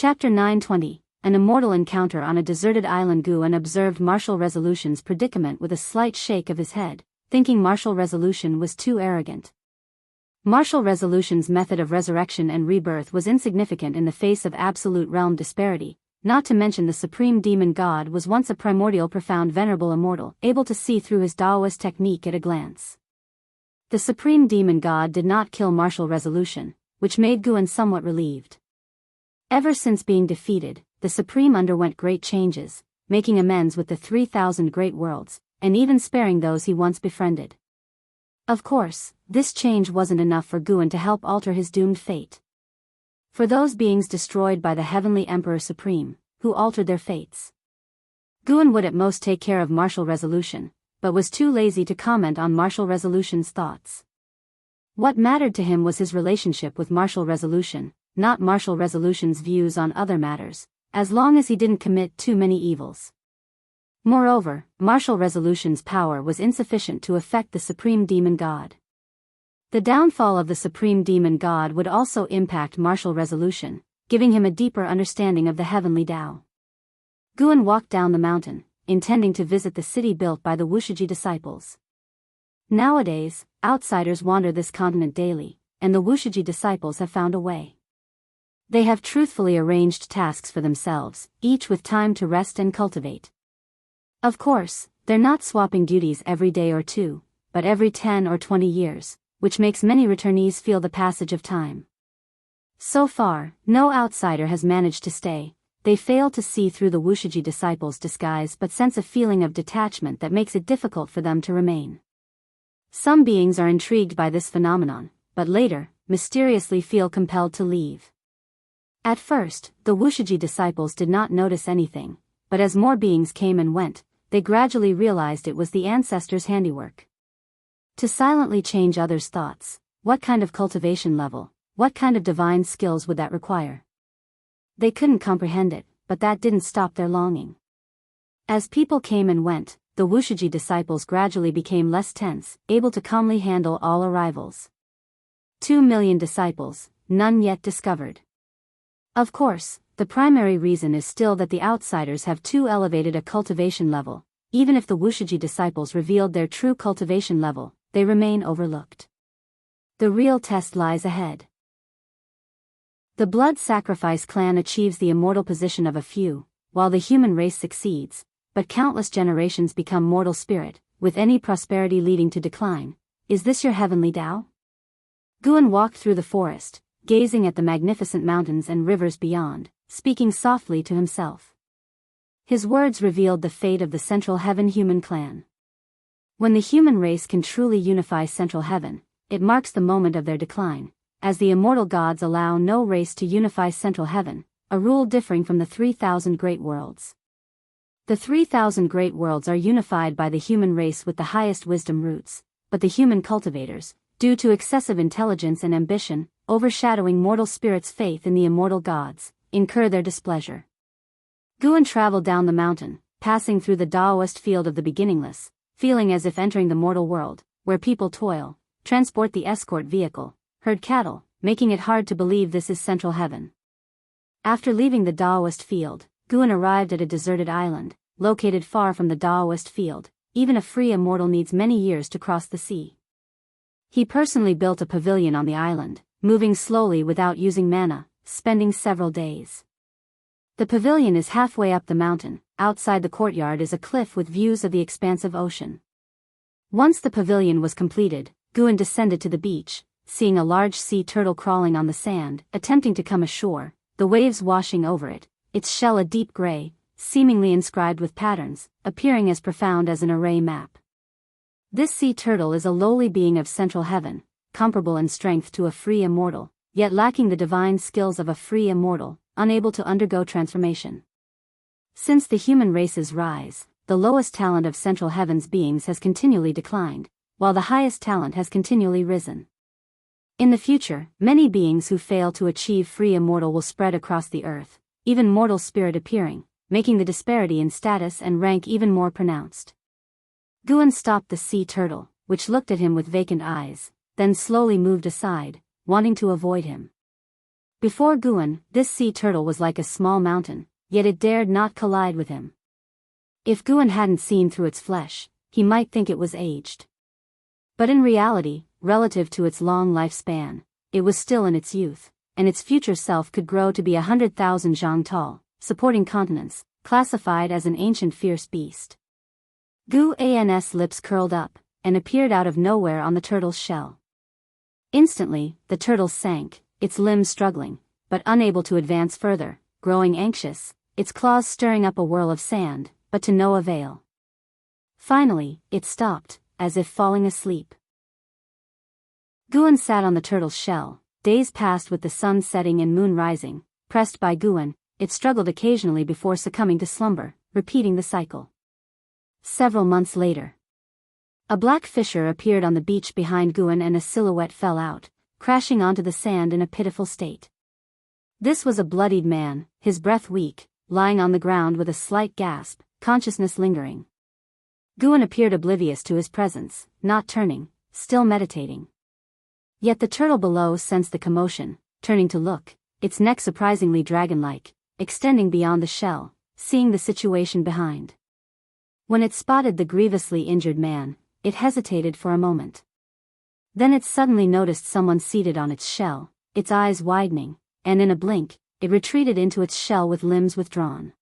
Chapter 920, An Immortal Encounter on a Deserted Island. Guan observed Martial Resolution's predicament with a slight shake of his head, thinking Martial Resolution was too arrogant. Martial Resolution's method of resurrection and rebirth was insignificant in the face of absolute realm disparity, not to mention the supreme demon god was once a primordial profound venerable immortal, able to see through his Taoist technique at a glance. The supreme demon god did not kill Martial Resolution, which made Guan somewhat relieved. Ever since being defeated, the Supreme underwent great changes, making amends with the 3,000 great worlds, and even sparing those he once befriended. Of course, this change wasn't enough for Guan to help alter his doomed fate. For those beings destroyed by the Heavenly Emperor Supreme, who altered their fates, Guan would at most take care of Martial Resolution, but was too lazy to comment on Martial Resolution's thoughts. What mattered to him was his relationship with Martial Resolution, not Martial Resolution's views on other matters, as long as he didn't commit too many evils. Moreover, Martial Resolution's power was insufficient to affect the Supreme Demon God. The downfall of the Supreme Demon God would also impact Martial Resolution, giving him a deeper understanding of the heavenly Tao. Guan walked down the mountain, intending to visit the city built by the Wushiji disciples. Nowadays, outsiders wander this continent daily, and the Wushiji disciples have found a way. They have truthfully arranged tasks for themselves, each with time to rest and cultivate. Of course, they're not swapping duties every day or two, but every 10 or 20 years, which makes many returnees feel the passage of time. So far, no outsider has managed to stay. They fail to see through the Wushiji disciples' disguise but sense a feeling of detachment that makes it difficult for them to remain. Some beings are intrigued by this phenomenon, but later, mysteriously feel compelled to leave. At first, the Wushiji disciples did not notice anything, but as more beings came and went, they gradually realized it was the ancestors' handiwork. To silently change others' thoughts, what kind of cultivation level, what kind of divine skills would that require? They couldn't comprehend it, but that didn't stop their longing. As people came and went, the Wushiji disciples gradually became less tense, able to calmly handle all arrivals. 2 million disciples, none yet discovered. Of course, the primary reason is still that the outsiders have too elevated a cultivation level. Even if the Wushiji disciples revealed their true cultivation level, they remain overlooked. The real test lies ahead. The blood sacrifice clan achieves the immortal position of a few, while the human race succeeds, but countless generations become mortal spirit, with any prosperity leading to decline. Is this your heavenly Tao? Guan walked through the forest, gazing at the magnificent mountains and rivers beyond, speaking softly to himself. His words revealed the fate of the Central Heaven human clan. When the human race can truly unify Central Heaven, it marks the moment of their decline, as the immortal gods allow no race to unify Central Heaven, a rule differing from the 3,000 great worlds. The 3,000 great worlds are unified by the human race with the highest wisdom roots, but the human cultivators, due to excessive intelligence and ambition, overshadowing mortal spirits' faith in the immortal gods, incur their displeasure. Guan traveled down the mountain, passing through the Taoist field of the beginningless, feeling as if entering the mortal world, where people toil, transport the escort vehicle, herd cattle, making it hard to believe this is Central Heaven. After leaving the Taoist field, Guan arrived at a deserted island, located far from the Taoist field. Even a free immortal needs many years to cross the sea. He personally built a pavilion on the island, moving slowly without using mana, spending several days. The pavilion is halfway up the mountain. Outside the courtyard is a cliff with views of the expansive ocean. Once the pavilion was completed, Guan descended to the beach, seeing a large sea turtle crawling on the sand, attempting to come ashore, the waves washing over it, its shell a deep gray, seemingly inscribed with patterns, appearing as profound as an array map. This sea turtle is a lowly being of Central Heaven, comparable in strength to a free immortal, yet lacking the divine skills of a free immortal, unable to undergo transformation. Since the human race's rise, the lowest talent of Central Heaven's beings has continually declined, while the highest talent has continually risen. In the future, many beings who fail to achieve free immortal will spread across the earth, even mortal spirit appearing, making the disparity in status and rank even more pronounced. Guan stopped the sea turtle, which looked at him with vacant eyes, then slowly moved aside, wanting to avoid him. Before Guan, this sea turtle was like a small mountain, yet it dared not collide with him. If Guan hadn't seen through its flesh, he might think it was aged. But in reality, relative to its long lifespan, it was still in its youth, and its future self could grow to be 100,000 zhang tall, supporting continents, classified as an ancient fierce beast. Guan's lips curled up, and appeared out of nowhere on the turtle's shell. Instantly, the turtle sank, its limbs struggling, but unable to advance further, growing anxious, its claws stirring up a whirl of sand, but to no avail. Finally, it stopped, as if falling asleep. Guan sat on the turtle's shell. Days passed with the sun setting and moon rising. Pressed by Guan, it struggled occasionally before succumbing to slumber, repeating the cycle. Several months later, a black fissure appeared on the beach behind Guan and a silhouette fell out, crashing onto the sand in a pitiful state. This was a bloodied man, his breath weak, lying on the ground with a slight gasp, consciousness lingering. Guan appeared oblivious to his presence, not turning, still meditating. Yet the turtle below sensed the commotion, turning to look, its neck surprisingly dragon-like, extending beyond the shell, seeing the situation behind. When it spotted the grievously injured man, it hesitated for a moment. Then it suddenly noticed someone seated on its shell, its eyes widening, and in a blink, it retreated into its shell with limbs withdrawn.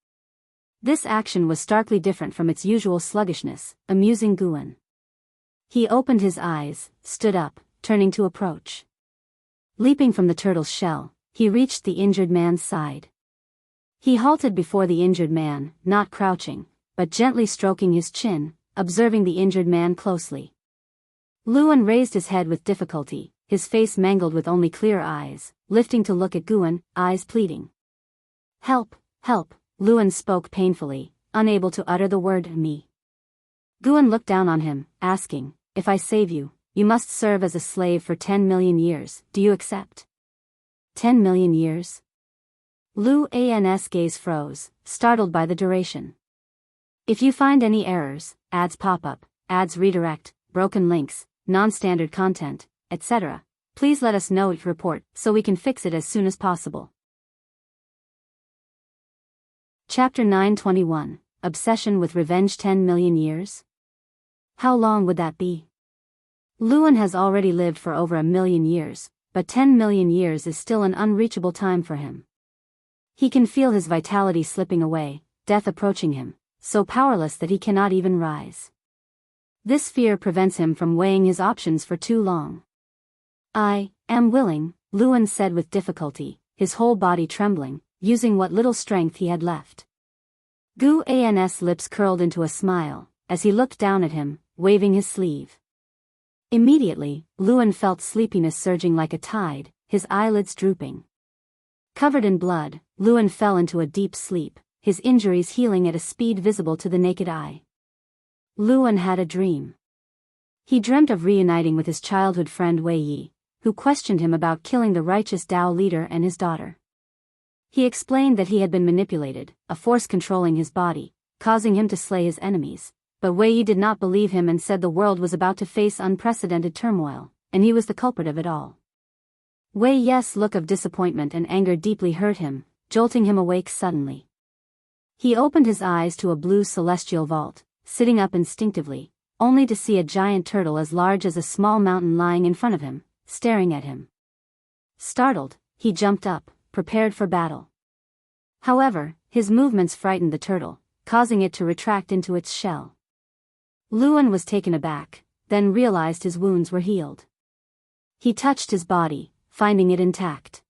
This action was starkly different from its usual sluggishness, amusing Guan. He opened his eyes, stood up, turning to approach. Leaping from the turtle's shell, he reached the injured man's side. He halted before the injured man, not crouching, but gently stroking his chin, observing the injured man closely. Luan raised his head with difficulty, his face mangled with only clear eyes, lifting to look at Guan, eyes pleading. "Help, help," Luan spoke painfully, unable to utter the word "me." Guan looked down on him, asking, "If I save you, you must serve as a slave for 10 million years, do you accept?" 10 million years? Luan's gaze froze, startled by the duration. "If you find any errors, ads pop up, ads redirect, broken links, non-standard content, etc., please let us know your report so we can fix it as soon as possible." Chapter 921, Obsession with Revenge. 10 million years? How long would that be? Luan has already lived for over 1,000,000 years, but 10 million years is still an unreachable time for him. He can feel his vitality slipping away, death approaching him, so powerless that he cannot even rise. This fear prevents him from weighing his options for too long. "I am willing," Luan said with difficulty, his whole body trembling, using what little strength he had left. Guan's lips curled into a smile, as he looked down at him, waving his sleeve. Immediately, Luan felt sleepiness surging like a tide, his eyelids drooping. Covered in blood, Luan fell into a deep sleep, his injuries healing at a speed visible to the naked eye. Luan had a dream. He dreamt of reuniting with his childhood friend Wei Yi, who questioned him about killing the righteous Dao leader and his daughter. He explained that he had been manipulated, a force controlling his body, causing him to slay his enemies, but Wei Yi did not believe him and said the world was about to face unprecedented turmoil, and he was the culprit of it all. Wei Yi's look of disappointment and anger deeply hurt him, jolting him awake suddenly. He opened his eyes to a blue celestial vault, sitting up instinctively, only to see a giant turtle as large as a small mountain lying in front of him, staring at him. Startled, he jumped up, prepared for battle. However, his movements frightened the turtle, causing it to retract into its shell. Luan was taken aback, then realized his wounds were healed. He touched his body, finding it intact.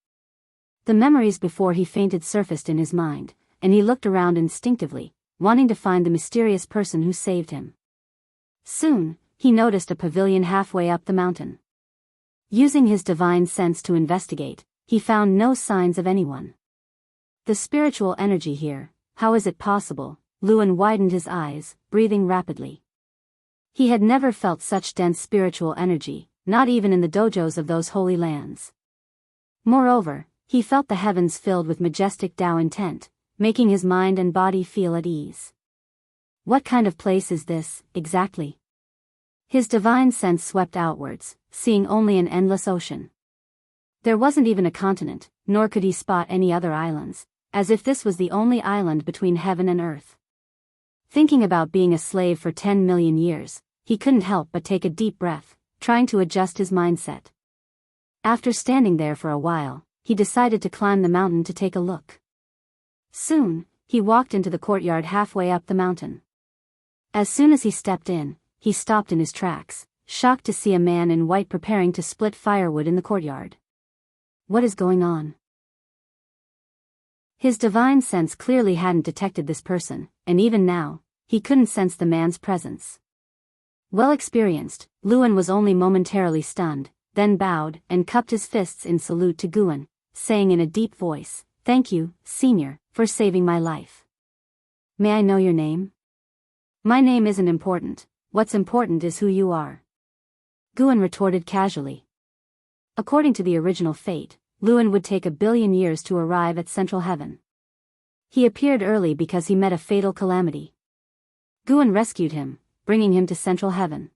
The memories before he fainted surfaced in his mind, and he looked around instinctively, wanting to find the mysterious person who saved him. Soon, he noticed a pavilion halfway up the mountain. Using his divine sense to investigate, he found no signs of anyone. The spiritual energy here, how is it possible? Luan widened his eyes, breathing rapidly. He had never felt such dense spiritual energy, not even in the dojos of those holy lands. Moreover, he felt the heavens filled with majestic Tao intent, making his mind and body feel at ease. What kind of place is this, exactly? His divine sense swept outwards, seeing only an endless ocean. There wasn't even a continent, nor could he spot any other islands, as if this was the only island between heaven and earth. Thinking about being a slave for 10 million years, he couldn't help but take a deep breath, trying to adjust his mindset. After standing there for a while, he decided to climb the mountain to take a look. Soon, he walked into the courtyard halfway up the mountain. As soon as he stepped in, he stopped in his tracks, shocked to see a man in white preparing to split firewood in the courtyard. What is going on? His divine sense clearly hadn't detected this person, and even now, he couldn't sense the man's presence. Well experienced, Lewin was only momentarily stunned, then bowed and cupped his fists in salute to Guan, saying in a deep voice, "Thank you, Senior, for saving my life. May I know your name?" "My name isn't important, what's important is who you are," Guan retorted casually. According to the original fate, Lewin would take 1 billion years to arrive at Central Heaven. He appeared early because he met a fatal calamity. Guan rescued him, bringing him to Central Heaven.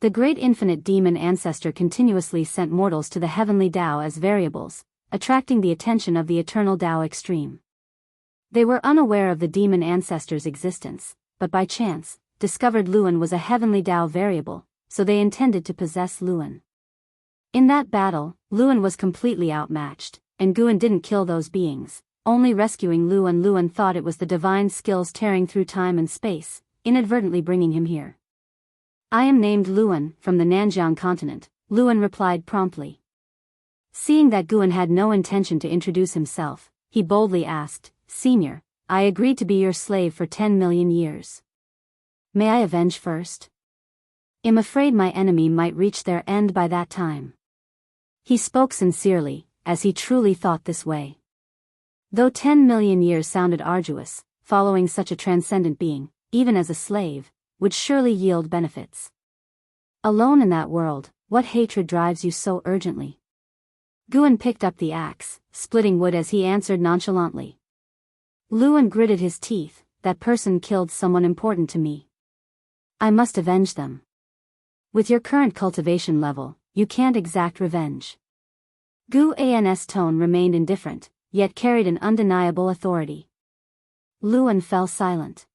The great infinite demon ancestor continuously sent mortals to the heavenly Tao as variables, attracting the attention of the eternal Tao extreme. They were unaware of the demon ancestor's existence, but by chance, discovered Lewin was a heavenly Tao variable, so they intended to possess Lewin. In that battle, Lewin was completely outmatched, and Guan didn't kill those beings, only rescuing Lewin. Lewin thought it was the divine skills tearing through time and space, inadvertently bringing him here. "I am named Lewin, from the Nanjiang continent," Lewin replied promptly. Seeing that Guan had no intention to introduce himself, he boldly asked, "Senior, I agreed to be your slave for 10 million years. May I avenge first? I'm afraid my enemy might reach their end by that time." He spoke sincerely, as he truly thought this way. Though 10 million years sounded arduous, following such a transcendent being, even as a slave, would surely yield benefits. Alone in that world, what hatred drives you so urgently? Guan picked up the axe, splitting wood as he answered nonchalantly. Lewin gritted his teeth, "That person killed someone important to me. I must avenge them. With your current cultivation level, you can't exact revenge." Guan's tone remained indifferent, yet carried an undeniable authority. Lewin fell silent.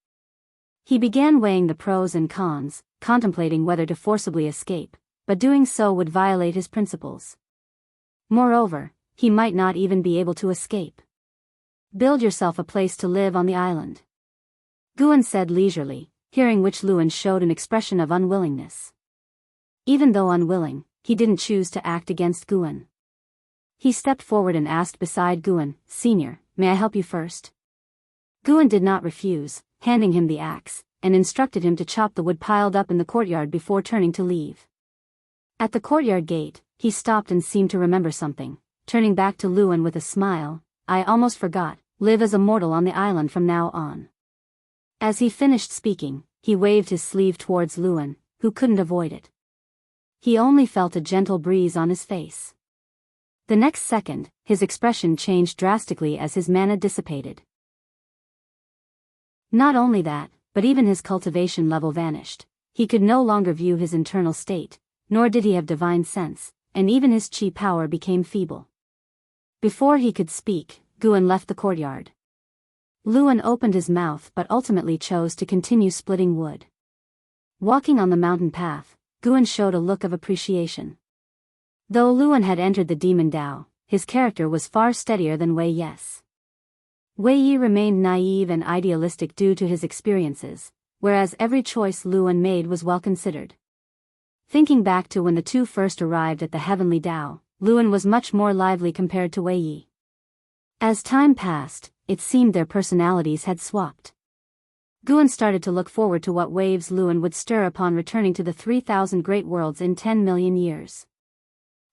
He began weighing the pros and cons, contemplating whether to forcibly escape, but doing so would violate his principles. Moreover, he might not even be able to escape. "Build yourself a place to live on the island," Guan said leisurely, hearing which Lewin showed an expression of unwillingness. Even though unwilling, he didn't choose to act against Guan. He stepped forward and asked beside Guan, "Senior, may I help you first?" Guan did not refuse, handing him the axe, and instructed him to chop the wood piled up in the courtyard before turning to leave. At the courtyard gate, he stopped and seemed to remember something, turning back to Lewin with a smile, "I almost forgot, live as a mortal on the island from now on." As he finished speaking, he waved his sleeve towards Lewin, who couldn't avoid it. He only felt a gentle breeze on his face. The next second, his expression changed drastically as his mana dissipated. Not only that, but even his cultivation level vanished. He could no longer view his internal state, nor did he have divine sense, and even his chi power became feeble. Before he could speak, Guan left the courtyard. Lewin opened his mouth but ultimately chose to continue splitting wood. Walking on the mountain path, Guan showed a look of appreciation. Though Lewin had entered the demon Tao, his character was far steadier than Wei Yi's. Wei Yi remained naive and idealistic due to his experiences, whereas every choice Lewin made was well considered. Thinking back to when the two first arrived at the heavenly Tao, Lewin was much more lively compared to Wei Yi. As time passed, it seemed their personalities had swapped. Guan started to look forward to what waves Lewin would stir upon returning to the 3,000 great worlds in 10 million years.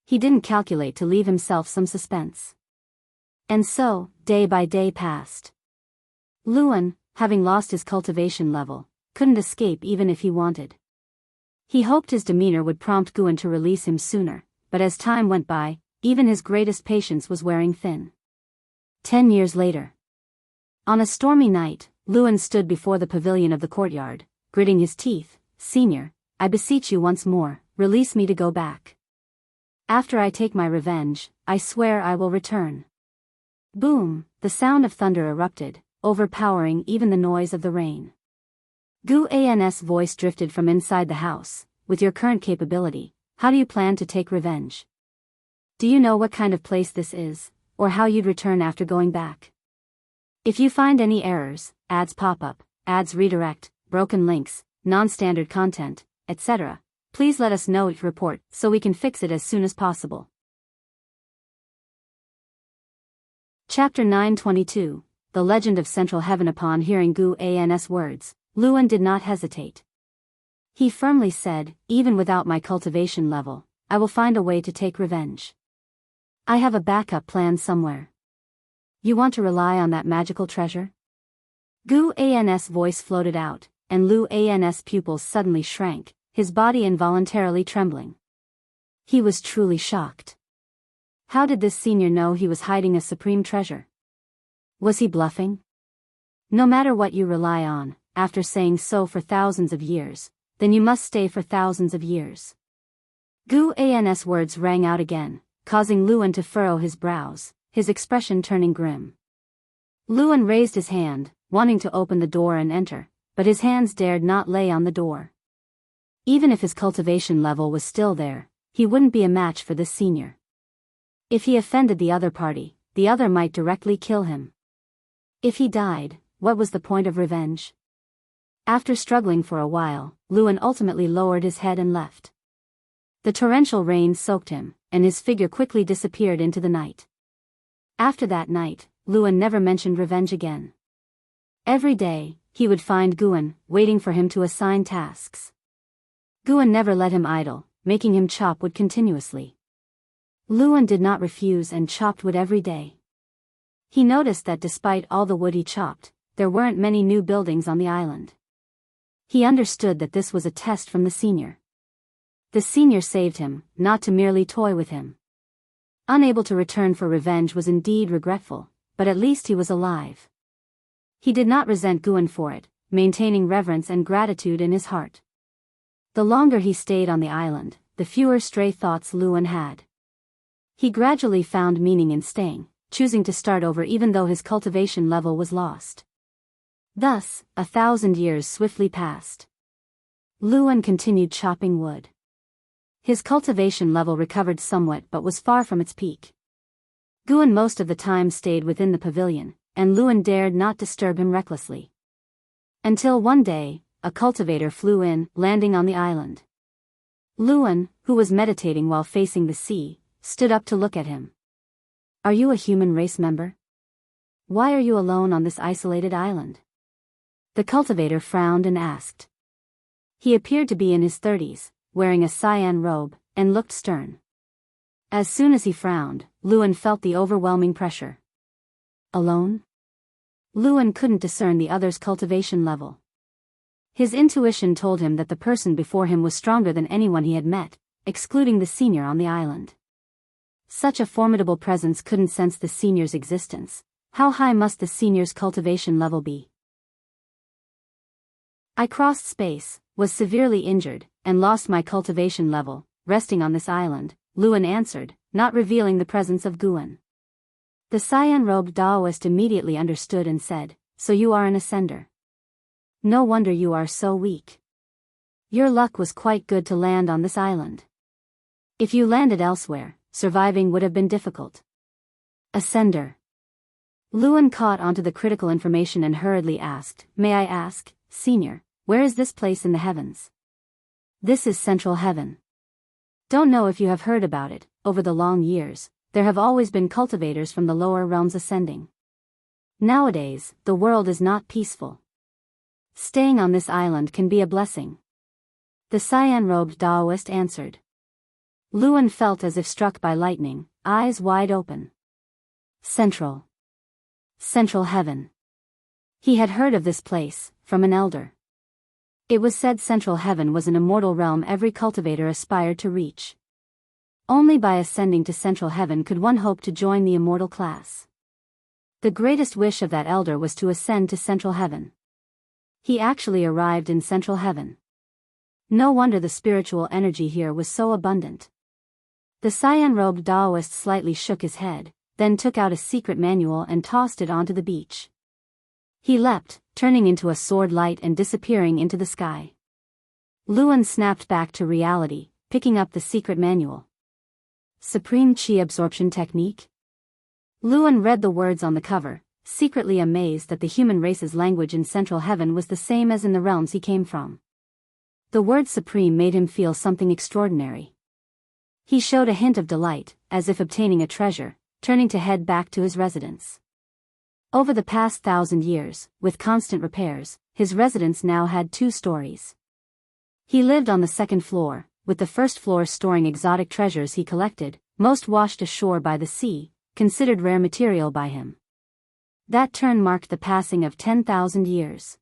He didn't calculate to leave himself some suspense. And so, day by day passed. Lewin, having lost his cultivation level, couldn't escape even if he wanted. He hoped his demeanor would prompt Guan to release him sooner, but as time went by, even his greatest patience was wearing thin. 10 years later. On a stormy night, Lewin stood before the pavilion of the courtyard, gritting his teeth, "Senior, I beseech you once more, release me to go back. After I take my revenge, I swear I will return. Boom, the sound of thunder erupted, overpowering even the noise of the rain. Guan's voice drifted from inside the house. With your current capability, how do you plan to take revenge? Do you know what kind of place this is, or how you'd return after going back? If you find any errors, ads pop up, ads redirect, broken links, non-standard content, etc., please let us know your report so we can fix it as soon as possible. Chapter 922, The Legend of Central Heaven. Upon hearing Guan's words, Luan did not hesitate. He firmly said, even without my cultivation level, I will find a way to take revenge. I have a backup plan somewhere. You want to rely on that magical treasure? Guan's voice floated out, and Luan's pupils suddenly shrank, his body involuntarily trembling. He was truly shocked. How did this senior know he was hiding a supreme treasure? Was he bluffing? No matter what you rely on, after saying so for thousands of years, then you must stay for thousands of years. Guan's words rang out again, causing Luan to furrow his brows, his expression turning grim. Luan raised his hand, wanting to open the door and enter, but his hands dared not lay on the door. Even if his cultivation level was still there, he wouldn't be a match for this senior. If he offended the other party, the other might directly kill him. If he died, what was the point of revenge? After struggling for a while, Luan ultimately lowered his head and left. The torrential rain soaked him, and his figure quickly disappeared into the night. After that night, Luan never mentioned revenge again. Every day, he would find Guan, waiting for him to assign tasks. Guan never let him idle, making him chop wood continuously. Luan did not refuse and chopped wood every day. He noticed that despite all the wood he chopped, there weren't many new buildings on the island. He understood that this was a test from the senior. The senior saved him, not to merely toy with him. Unable to return for revenge was indeed regretful, but at least he was alive. He did not resent Guan for it, maintaining reverence and gratitude in his heart. The longer he stayed on the island, the fewer stray thoughts Luan had. He gradually found meaning in staying, choosing to start over even though his cultivation level was lost. Thus, 1,000 years swiftly passed. Luan continued chopping wood. His cultivation level recovered somewhat but was far from its peak. Guan most of the time stayed within the pavilion, and Luan dared not disturb him recklessly. Until one day, a cultivator flew in, landing on the island. Luan, who was meditating while facing the sea, stood up to look at him. Are you a human race member? Why are you alone on this isolated island? The cultivator frowned and asked. He appeared to be in his 30s, wearing a cyan robe, and looked stern. As soon as he frowned, Luan felt the overwhelming pressure. Alone? Luan couldn't discern the other's cultivation level. His intuition told him that the person before him was stronger than anyone he had met, excluding the senior on the island. Such a formidable presence couldn't sense the senior's existence. How high must the senior's cultivation level be? I crossed space, was severely injured, and lost my cultivation level, resting on this island, Luan answered, not revealing the presence of Guan. The cyan-robed Taoist immediately understood and said, so you are an ascender. No wonder you are so weak. Your luck was quite good to land on this island. If you landed elsewhere, surviving would have been difficult. Ascender. Luan caught onto the critical information and hurriedly asked, may I ask, Senior, where is this place in the heavens? This is Central Heaven. Don't know if you have heard about it, over the long years, there have always been cultivators from the lower realms ascending. Nowadays, the world is not peaceful. Staying on this island can be a blessing. The cyan-robed Taoist answered. Luan felt as if struck by lightning, eyes wide open. Central Heaven. He had heard of this place, from an elder. It was said Central Heaven was an immortal realm every cultivator aspired to reach. Only by ascending to Central Heaven could one hope to join the immortal class. The greatest wish of that elder was to ascend to Central Heaven. He actually arrived in Central Heaven. No wonder the spiritual energy here was so abundant. The cyan-robed Taoist slightly shook his head, then took out a secret manual and tossed it onto the beach. He leapt, turning into a sword light and disappearing into the sky. Luan snapped back to reality, picking up the secret manual. Supreme Qi Absorption Technique? Luan read the words on the cover, secretly amazed that the human race's language in Central Heaven was the same as in the realms he came from. The word supreme made him feel something extraordinary. He showed a hint of delight, as if obtaining a treasure, turning to head back to his residence. Over the past 1,000 years, with constant repairs, his residence now had 2 stories. He lived on the 2nd floor, with the 1st floor storing exotic treasures he collected, most washed ashore by the sea, considered rare material by him. That turn marked the passing of 10,000 years.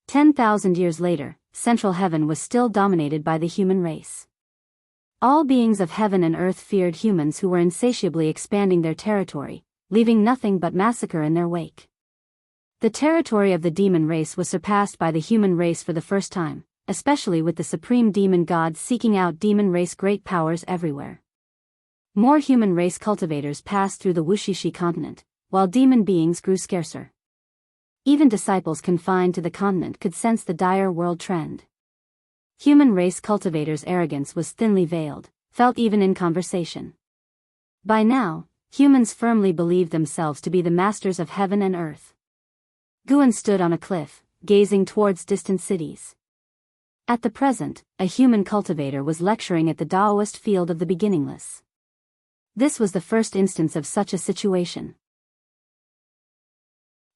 10,000 years later, Central Heaven was still dominated by the human race. All beings of heaven and earth feared humans who were insatiably expanding their territory, leaving nothing but massacre in their wake. The territory of the demon race was surpassed by the human race for the first time, especially with the supreme demon god seeking out demon race great powers everywhere. More human race cultivators passed through the Wushishi continent, while demon beings grew scarcer. Even disciples confined to the continent could sense the dire world trend. Human race cultivators' arrogance was thinly veiled, felt even in conversation. By now, humans firmly believed themselves to be the masters of heaven and earth. Guan stood on a cliff, gazing towards distant cities. At the present, a human cultivator was lecturing at the Taoist field of the beginningless. This was the first instance of such a situation.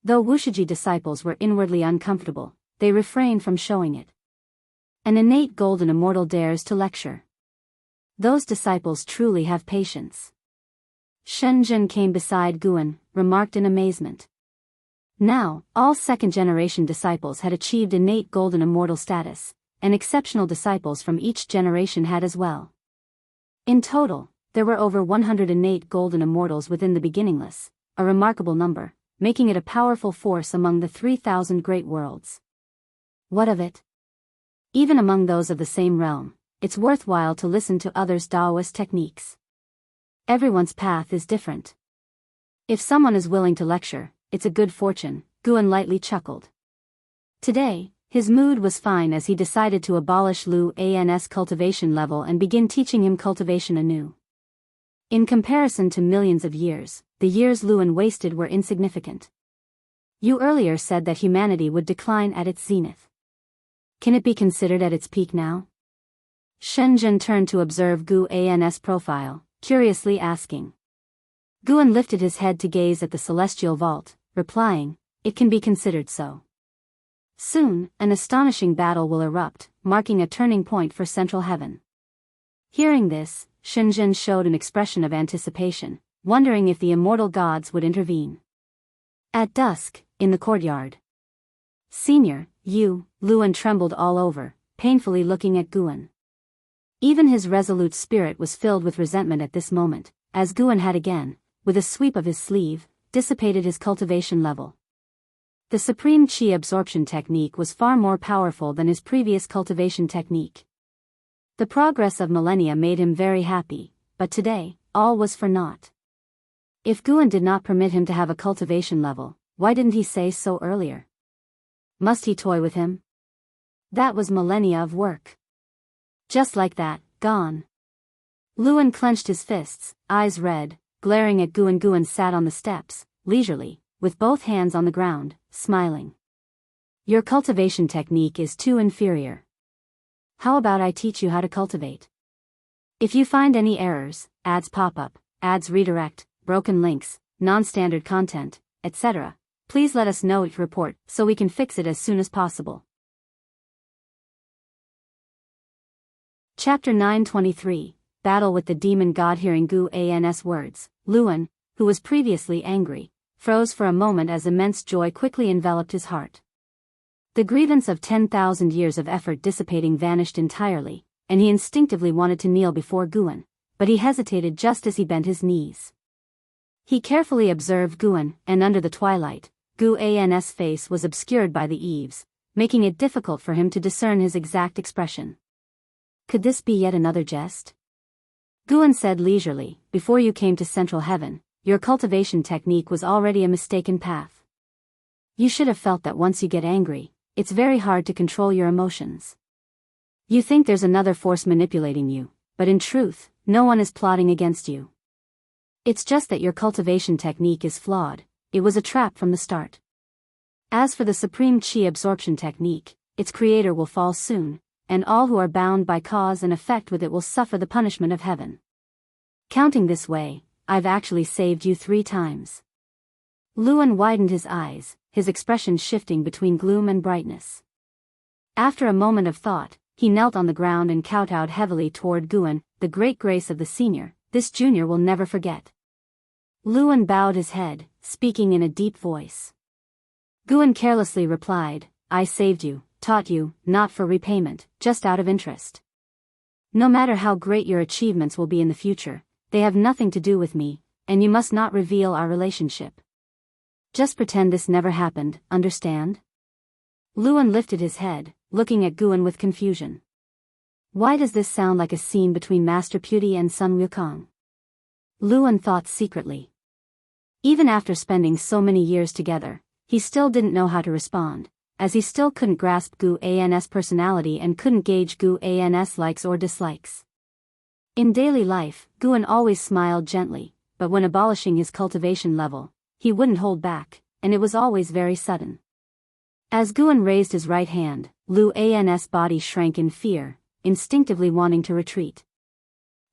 Though Wushiji disciples were inwardly uncomfortable, they refrained from showing it. An innate golden immortal dares to lecture. Those disciples truly have patience. Shenzhen came beside Guan, remarked in amazement. Now, all second-generation disciples had achieved innate golden immortal status, and exceptional disciples from each generation had as well. In total, there were over 100 innate golden immortals within the beginningless, a remarkable number, making it a powerful force among the 3,000 great worlds. What of it? Even among those of the same realm, it's worthwhile to listen to others' Taoist techniques. Everyone's path is different. If someone is willing to lecture, it's a good fortune, Guan lightly chuckled. Today, his mood was fine as he decided to abolish Lu An's cultivation level and begin teaching him cultivation anew. In comparison to millions of years, the years Luan wasted were insignificant. You earlier said that humanity would decline at its zenith. Can it be considered at its peak now? Shenzhen turned to observe Gu An's profile, curiously asking. Guan lifted his head to gaze at the celestial vault, replying, "It can be considered so." Soon, an astonishing battle will erupt, marking a turning point for Central Heaven. Hearing this, Shenzhen showed an expression of anticipation, wondering if the immortal gods would intervene. At dusk, in the courtyard. "Senior, Luan trembled all over, painfully looking at Guan. Even his resolute spirit was filled with resentment at this moment, as Guan had again, with a sweep of his sleeve, dissipated his cultivation level. The supreme Qi absorption technique was far more powerful than his previous cultivation technique. The progress of millennia made him very happy, but today, all was for naught. If Guan did not permit him to have a cultivation level, why didn't he say so earlier? Must he toy with him? That was millennia of work. Just like that, gone. Luan clenched his fists, eyes red, glaring at Guan. Guan sat on the steps, leisurely, with both hands on the ground, smiling. "Your cultivation technique is too inferior. How about I teach you how to cultivate? If you find any errors, ads pop up, ads redirect, broken links, non-standard content, etc., please let us know. Report, so we can fix it as soon as possible." Chapter 923, Battle with the Demon God. Hearing Gu An's words, Luan, who was previously angry, froze for a moment as immense joy quickly enveloped his heart. The grievance of 10,000 years of effort dissipating vanished entirely, and he instinctively wanted to kneel before Guan, but he hesitated just as he bent his knees. He carefully observed Guan, and under the twilight, Gu An's face was obscured by the eaves, making it difficult for him to discern his exact expression. Could this be yet another jest? Guan said leisurely, before you came to Central Heaven, your cultivation technique was already a mistaken path. You should have felt that once you get angry, it's very hard to control your emotions. You think there's another force manipulating you, but in truth, no one is plotting against you. It's just that your cultivation technique is flawed. It was a trap from the start. As for the supreme chi absorption technique, its creator will fall soon, and all who are bound by cause and effect with it will suffer the punishment of heaven. Counting this way, I've actually saved you 3 times. Luan widened his eyes, his expression shifting between gloom and brightness. After a moment of thought, he knelt on the ground and kowtowed heavily toward Guan. The great grace of the senior, this junior will never forget. Luan bowed his head, speaking in a deep voice. Guan carelessly replied, I saved you, taught you, not for repayment, just out of interest. No matter how great your achievements will be in the future, they have nothing to do with me, and you must not reveal our relationship. Just pretend this never happened, understand? Luan lifted his head, looking at Guan with confusion. Why does this sound like a scene between Master Putti and Sun Wukong? Luan thought secretly. Even after spending so many years together, he still didn't know how to respond, as he still couldn't grasp Gu An's personality and couldn't gauge Gu An's likes or dislikes. In daily life, Guan always smiled gently, but when abolishing his cultivation level, he wouldn't hold back, and it was always very sudden. As Guan raised his right hand, Lu An's body shrank in fear, instinctively wanting to retreat.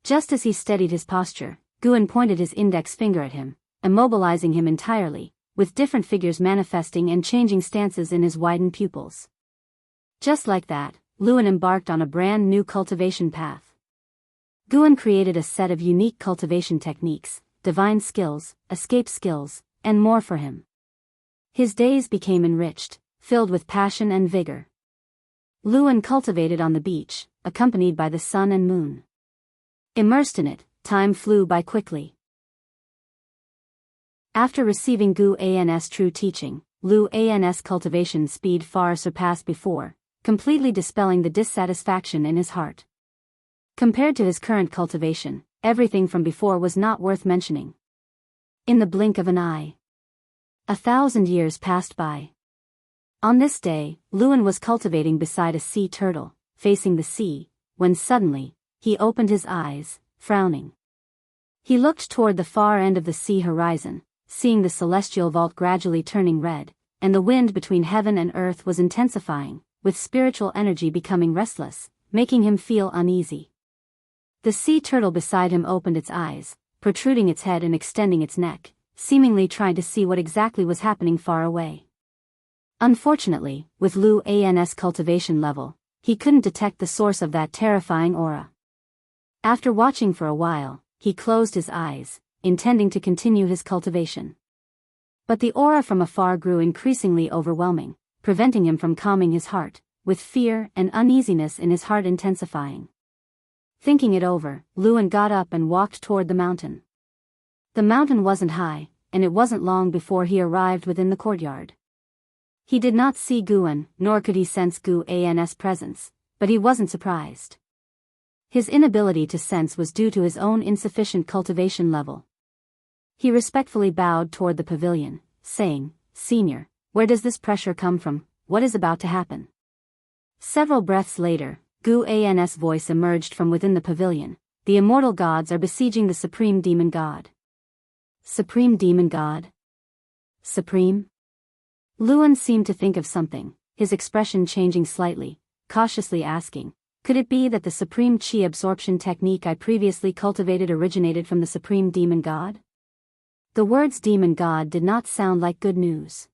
Just as he steadied his posture, Guan pointed his index finger at him, immobilizing him entirely, with different figures manifesting and changing stances in his widened pupils. Just like that, Luan embarked on a brand new cultivation path. Guan created a set of unique cultivation techniques, divine skills, escape skills, and more for him. His days became enriched, filled with passion and vigor. Luan cultivated on the beach, accompanied by the sun and moon. Immersed in it, time flew by quickly. After receiving Gu An's true teaching, Lu An's cultivation speed far surpassed before, completely dispelling the dissatisfaction in his heart. Compared to his current cultivation, everything from before was not worth mentioning. In the blink of an eye, 1,000 years passed by. On this day, Luan was cultivating beside a sea turtle, facing the sea, when suddenly, he opened his eyes, frowning. He looked toward the far end of the sea horizon, seeing the celestial vault gradually turning red, and the wind between heaven and earth was intensifying, with spiritual energy becoming restless, making him feel uneasy. The sea turtle beside him opened its eyes, protruding its head and extending its neck, seemingly trying to see what exactly was happening far away. Unfortunately, with Lu An's cultivation level, he couldn't detect the source of that terrifying aura. After watching for a while, he closed his eyes, intending to continue his cultivation. But the aura from afar grew increasingly overwhelming, preventing him from calming his heart, with fear and uneasiness in his heart intensifying. Thinking it over, Luan got up and walked toward the mountain. The mountain wasn't high, and it wasn't long before he arrived within the courtyard. He did not see Guan, nor could he sense Gu An's presence, but he wasn't surprised. His inability to sense was due to his own insufficient cultivation level. He respectfully bowed toward the pavilion, saying, "Senior, where does this pressure come from? What is about to happen?" Several breaths later, Gu An's voice emerged from within the pavilion. "The immortal gods are besieging the supreme demon god." Supreme demon god? Supreme? Luan seemed to think of something, his expression changing slightly, cautiously asking, "Could it be that the supreme chi absorption technique I previously cultivated originated from the supreme demon god?" The words demon god did not sound like good news.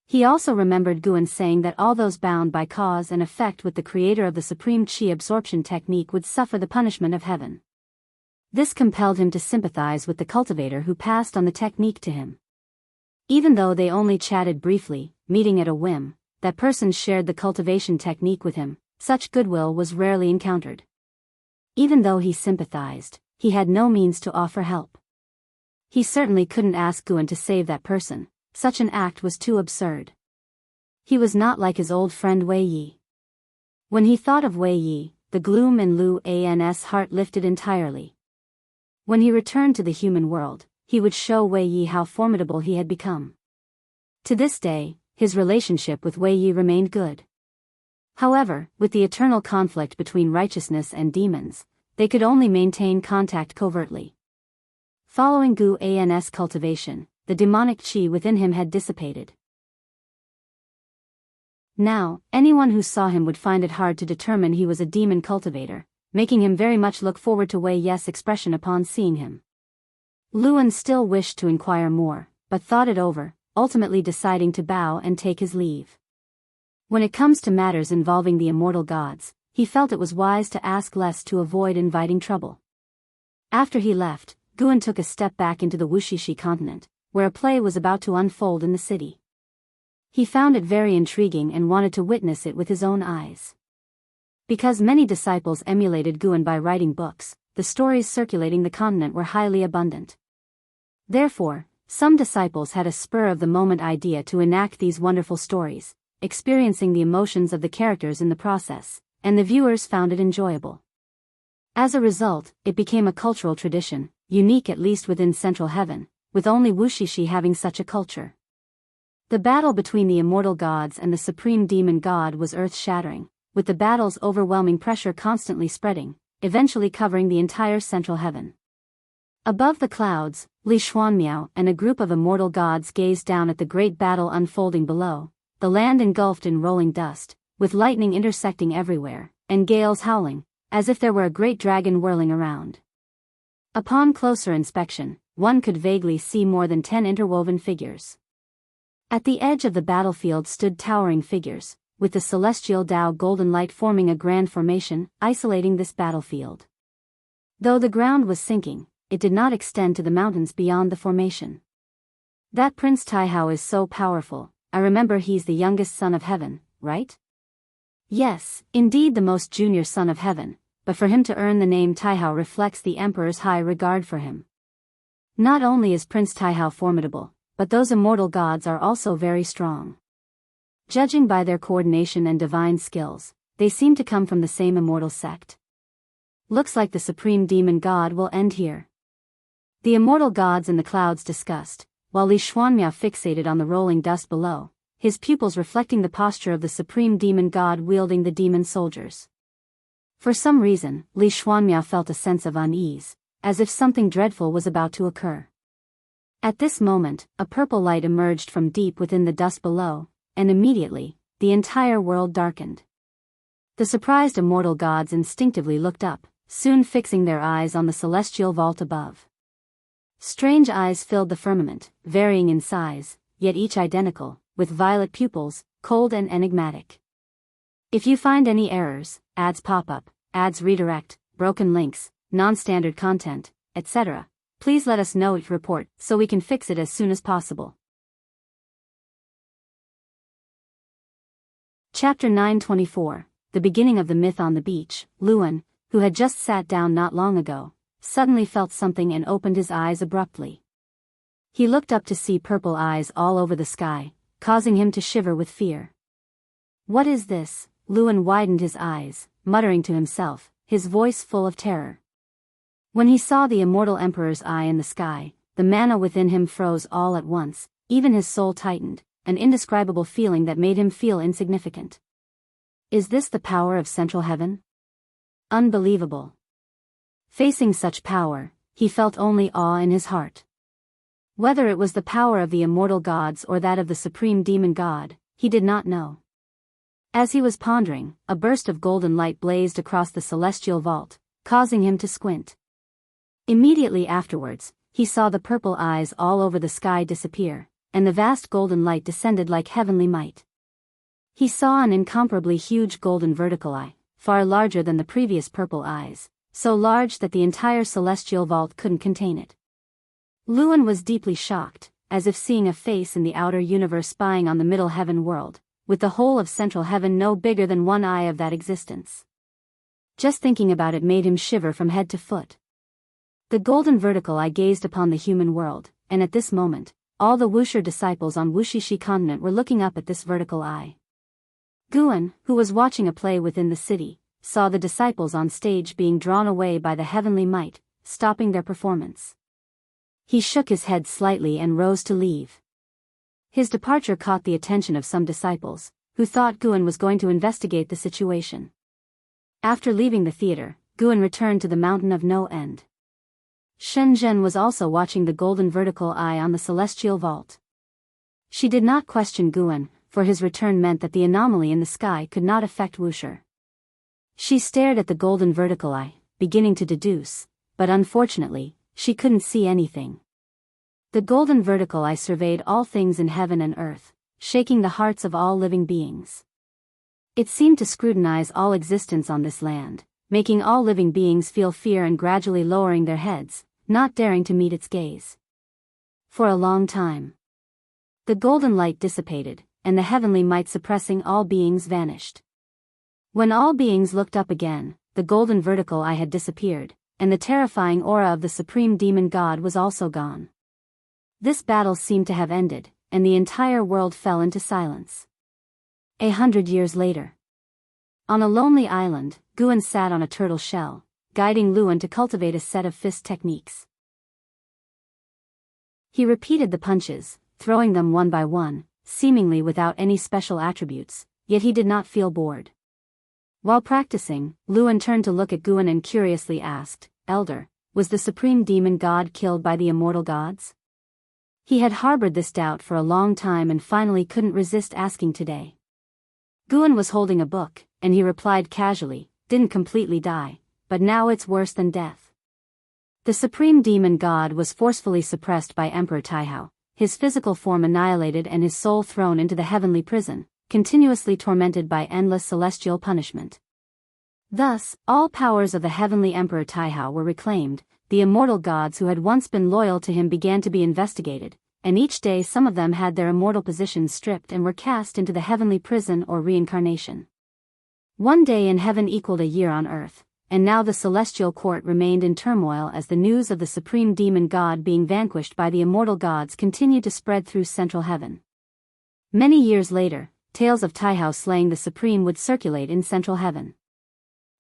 He also remembered Guan saying that all those bound by cause and effect with the creator of the supreme chi absorption technique would suffer the punishment of heaven. This compelled him to sympathize with the cultivator who passed on the technique to him. Even though they only chatted briefly, meeting at a whim, that person shared the cultivation technique with him. Such goodwill was rarely encountered. Even though he sympathized, he had no means to offer help. He certainly couldn't ask Guan to save that person. Such an act was too absurd. He was not like his old friend Wei Yi. When he thought of Wei Yi, the gloom in Lu An's heart lifted entirely. When he returned to the human world, he would show Wei Yi how formidable he had become. To this day, his relationship with Wei Yi remained good. However, with the eternal conflict between righteousness and demons, they could only maintain contact covertly. Following Gu An's cultivation, the demonic qi within him had dissipated. Now, anyone who saw him would find it hard to determine he was a demon cultivator, making him very much look forward to Wei Yi's expression upon seeing him. Luan still wished to inquire more, but thought it over, ultimately deciding to bow and take his leave. When it comes to matters involving the immortal gods, he felt it was wise to ask less to avoid inviting trouble. After he left, Guan took a step back into the Wushishi continent, where a play was about to unfold in the city. He found it very intriguing and wanted to witness it with his own eyes. Because many disciples emulated Guan by writing books, the stories circulating the continent were highly abundant. Therefore, some disciples had a spur-of-the-moment idea to enact these wonderful stories, experiencing the emotions of the characters in the process, and the viewers found it enjoyable. As a result, it became a cultural tradition, unique at least within Central Heaven, with only Wushishi having such a culture. The battle between the immortal gods and the supreme demon god was earth-shattering, with the battle's overwhelming pressure constantly spreading, eventually covering the entire Central Heaven. Above the clouds, Li Xuanmiao and a group of immortal gods gazed down at the great battle unfolding below, the land engulfed in rolling dust, with lightning intersecting everywhere, and gales howling, as if there were a great dragon whirling around. Upon closer inspection, one could vaguely see more than 10 interwoven figures. At the edge of the battlefield stood towering figures, with the celestial Tao golden light forming a grand formation, isolating this battlefield. Though the ground was sinking, it did not extend to the mountains beyond the formation. That Prince Taihao is so powerful. I remember he's the youngest son of heaven, right? Yes, indeed the most junior son of heaven, but for him to earn the name Taihao reflects the emperor's high regard for him. Not only is Prince Taihao formidable, but those immortal gods are also very strong. Judging by their coordination and divine skills, they seem to come from the same immortal sect. Looks like the supreme demon god will end here. The immortal gods in the clouds discussed, while Li Xuanmiao fixated on the rolling dust below, his pupils reflecting the posture of the supreme demon god wielding the demon soldiers. For some reason, Li Xuanmiao felt a sense of unease, as if something dreadful was about to occur. At this moment, a purple light emerged from deep within the dust below, and immediately, the entire world darkened. The surprised immortal gods instinctively looked up, soon fixing their eyes on the celestial vault above. Strange eyes filled the firmament, varying in size, yet each identical, with violet pupils, cold and enigmatic. If you find any errors, ads pop up, ads redirect, broken links, non-standard content, etc., please let us know each report so we can fix it as soon as possible. Chapter 924, The Beginning of the Myth on the Beach. Luan, who had just sat down not long ago, suddenly felt something and opened his eyes abruptly. He looked up to see purple eyes all over the sky, causing him to shiver with fear. What is this? Luan widened his eyes, muttering to himself, his voice full of terror. When he saw the immortal emperor's eye in the sky, the mana within him froze all at once, even his soul tightened, an indescribable feeling that made him feel insignificant. Is this the power of Central Heaven? Unbelievable. Facing such power, he felt only awe in his heart. Whether it was the power of the immortal gods or that of the supreme demon god, he did not know. As he was pondering, a burst of golden light blazed across the celestial vault, causing him to squint. Immediately afterwards, he saw the purple eyes all over the sky disappear, and the vast golden light descended like heavenly might. He saw an incomparably huge golden vertical eye, far larger than the previous purple eyes, so large that the entire celestial vault couldn't contain it. Luan was deeply shocked, as if seeing a face in the outer universe spying on the middle heaven world, with the whole of Central Heaven no bigger than one eye of that existence. Just thinking about it made him shiver from head to foot. The golden vertical eye gazed upon the human world, and at this moment, all the Wusher disciples on Wushishi continent were looking up at this vertical eye. Guan, who was watching a play within the city, saw the disciples on stage being drawn away by the heavenly might, stopping their performance. He shook his head slightly and rose to leave. His departure caught the attention of some disciples, who thought Guan was going to investigate the situation. After leaving the theater, Guan returned to the mountain of no end. Shenzhen was also watching the golden vertical eye on the celestial vault. She did not question Guan, for his return meant that the anomaly in the sky could not affect Wuxia. She stared at the golden vertical eye, beginning to deduce, but unfortunately, she couldn't see anything. The golden vertical eye surveyed all things in heaven and earth, shaking the hearts of all living beings. It seemed to scrutinize all existence on this land, making all living beings feel fear and gradually lowering their heads, not daring to meet its gaze. For a long time, the golden light dissipated, and the heavenly might suppressing all beings vanished. When all beings looked up again, the golden vertical eye had disappeared, and the terrifying aura of the supreme demon god was also gone. This battle seemed to have ended, and the entire world fell into silence. 100 years later, on a lonely island, Guan sat on a turtle shell, guiding Luan to cultivate a set of fist techniques. He repeated the punches, throwing them one by one, seemingly without any special attributes, yet he did not feel bored. While practicing, Luan turned to look at Guan and curiously asked, "Elder, was the supreme demon god killed by the immortal gods?" He had harbored this doubt for a long time and finally couldn't resist asking today. Guan was holding a book, and he replied casually, "Didn't completely die, but now it's worse than death." The supreme demon god was forcefully suppressed by Emperor Taihao, his physical form annihilated and his soul thrown into the heavenly prison, continuously tormented by endless celestial punishment. Thus, all powers of the heavenly Emperor Taihao were reclaimed. The immortal gods who had once been loyal to him began to be investigated, and each day some of them had their immortal positions stripped and were cast into the heavenly prison or reincarnation. One day in heaven equaled a year on earth, and now the celestial court remained in turmoil as the news of the supreme demon god being vanquished by the immortal gods continued to spread through central heaven. Many years later, tales of Taihao slaying the supreme would circulate in central heaven.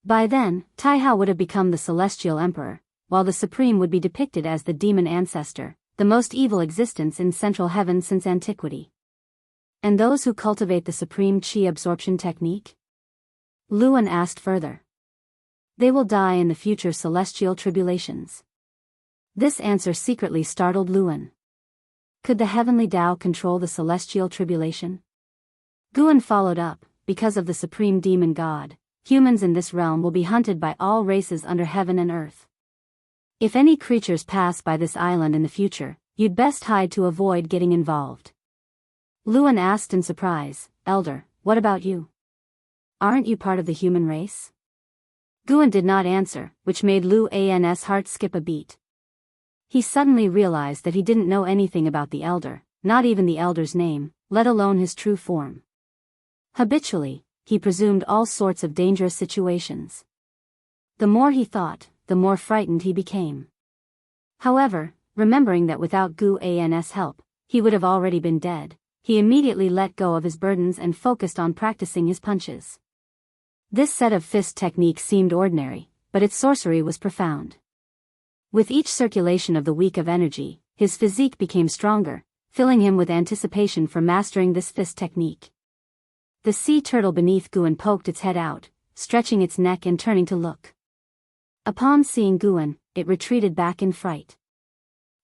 By then, Taihao would have become the celestial emperor, while the supreme would be depicted as the demon ancestor, the most evil existence in central heaven since antiquity. And those who cultivate the supreme qi absorption technique? Luan asked further. They will die in the future celestial tribulations. This answer secretly startled Luan. Could the heavenly Tao control the celestial tribulation? Guan followed up, because of the supreme demon god, humans in this realm will be hunted by all races under heaven and earth. If any creatures pass by this island in the future, you'd best hide to avoid getting involved. Luan asked in surprise, "Elder, what about you? Aren't you part of the human race?" Guan did not answer, which made Luan's heart skip a beat. He suddenly realized that he didn't know anything about the elder, not even the elder's name, let alone his true form. Habitually, he presumed all sorts of dangerous situations. The more he thought, the more frightened he became. However, remembering that without Guan's help, he would have already been dead, he immediately let go of his burdens and focused on practicing his punches. This set of fist technique seemed ordinary, but its sorcery was profound. With each circulation of the week of energy, his physique became stronger, filling him with anticipation for mastering this fist technique. The sea turtle beneath Guan poked its head out, stretching its neck and turning to look. Upon seeing Guan, it retreated back in fright.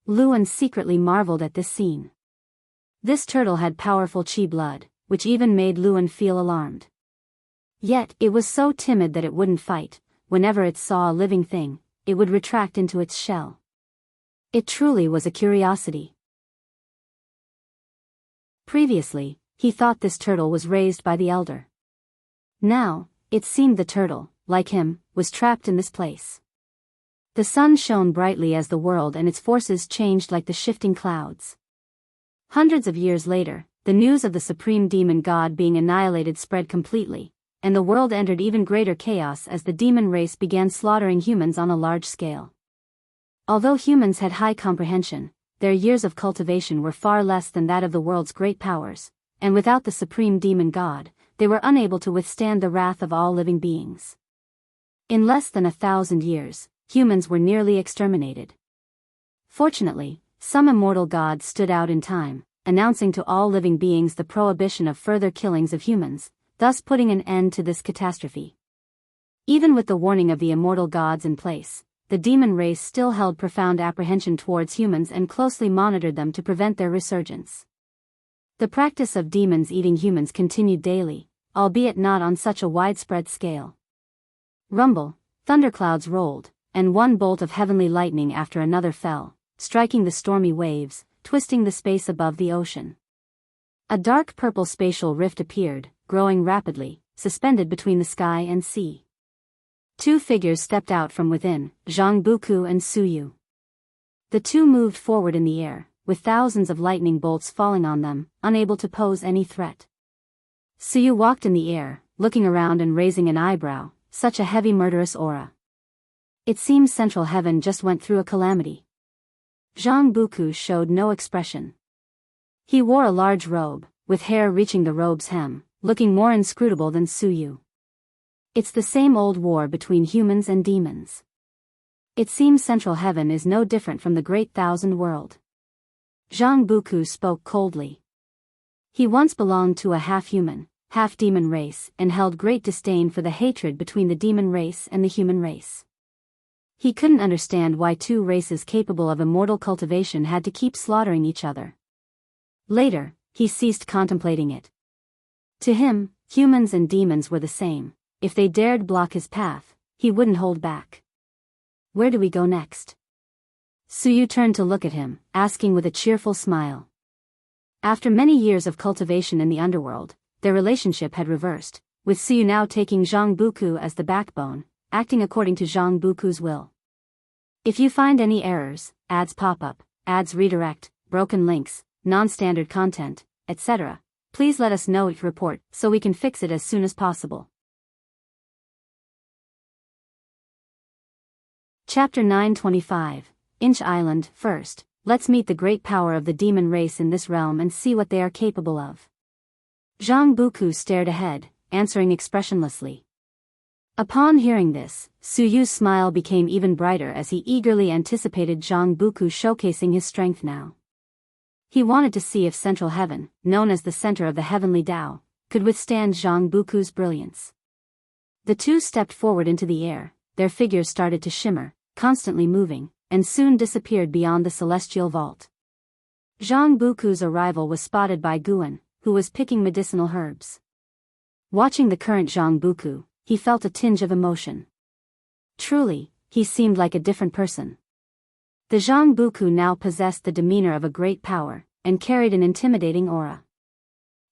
Luan secretly marveled at this scene. This turtle had powerful qi blood, which even made Luan feel alarmed. Yet, it was so timid that it wouldn't fight. Whenever it saw a living thing, it would retract into its shell. It truly was a curiosity. Previously, he thought this turtle was raised by the elder. Now, it seemed the turtle, like him, was trapped in this place. The sun shone brightly as the world and its forces changed like the shifting clouds. Hundreds of years later, the news of the supreme demon god being annihilated spread completely, and the world entered even greater chaos as the demon race began slaughtering humans on a large scale. Although humans had high comprehension, their years of cultivation were far less than that of the world's great powers, and without the supreme demon god, they were unable to withstand the wrath of all living beings. In less than 1,000 years, humans were nearly exterminated. Fortunately, some immortal gods stood out in time, announcing to all living beings the prohibition of further killings of humans, thus putting an end to this catastrophe. Even with the warning of the immortal gods in place, the demon race still held profound apprehension towards humans and closely monitored them to prevent their resurgence. The practice of demons eating humans continued daily, albeit not on such a widespread scale. Rumble, thunderclouds rolled, and one bolt of heavenly lightning after another fell, striking the stormy waves, twisting the space above the ocean. A dark purple spatial rift appeared, growing rapidly, suspended between the sky and sea. Two figures stepped out from within, Zhang Buku and Suyu. The two moved forward in the air, with thousands of lightning bolts falling on them, unable to pose any threat. Suyu walked in the air, looking around and raising an eyebrow, such a heavy murderous aura. It seems Central Heaven just went through a calamity. Zhang Buku showed no expression. He wore a large robe, with hair reaching the robe's hem, looking more inscrutable than Suyu. It's the same old war between humans and demons. It seems Central Heaven is no different from the Great Thousand World. Zhang Buku spoke coldly. He once belonged to a half-human, half-demon race and held great disdain for the hatred between the demon race and the human race. He couldn't understand why two races capable of immortal cultivation had to keep slaughtering each other. Later, he ceased contemplating it. To him, humans and demons were the same. If they dared block his path, he wouldn't hold back. Where do we go next? Suyu turned to look at him, asking with a cheerful smile. After many years of cultivation in the underworld, their relationship had reversed, with Suyu now taking Zhang Buku as the backbone, acting according to Zhang Buku's will. If you find any errors, ads pop up, ads redirect, broken links, non-standard content, etc., please let us know each report so we can fix it as soon as possible. Chapter 925, Inch Island. First, let's meet the great power of the demon race in this realm and see what they are capable of. Zhang Buku stared ahead, answering expressionlessly. Upon hearing this, Suyu's smile became even brighter as he eagerly anticipated Zhang Buku showcasing his strength now. He wanted to see if Central Heaven, known as the center of the heavenly Tao, could withstand Zhang Buku's brilliance. The two stepped forward into the air, their figures started to shimmer, constantly moving, and soon disappeared beyond the celestial vault. Zhang Buku's arrival was spotted by Guan, who was picking medicinal herbs. Watching the current Zhang Buku, he felt a tinge of emotion. Truly, he seemed like a different person. The Zhang Buku now possessed the demeanor of a great power, and carried an intimidating aura.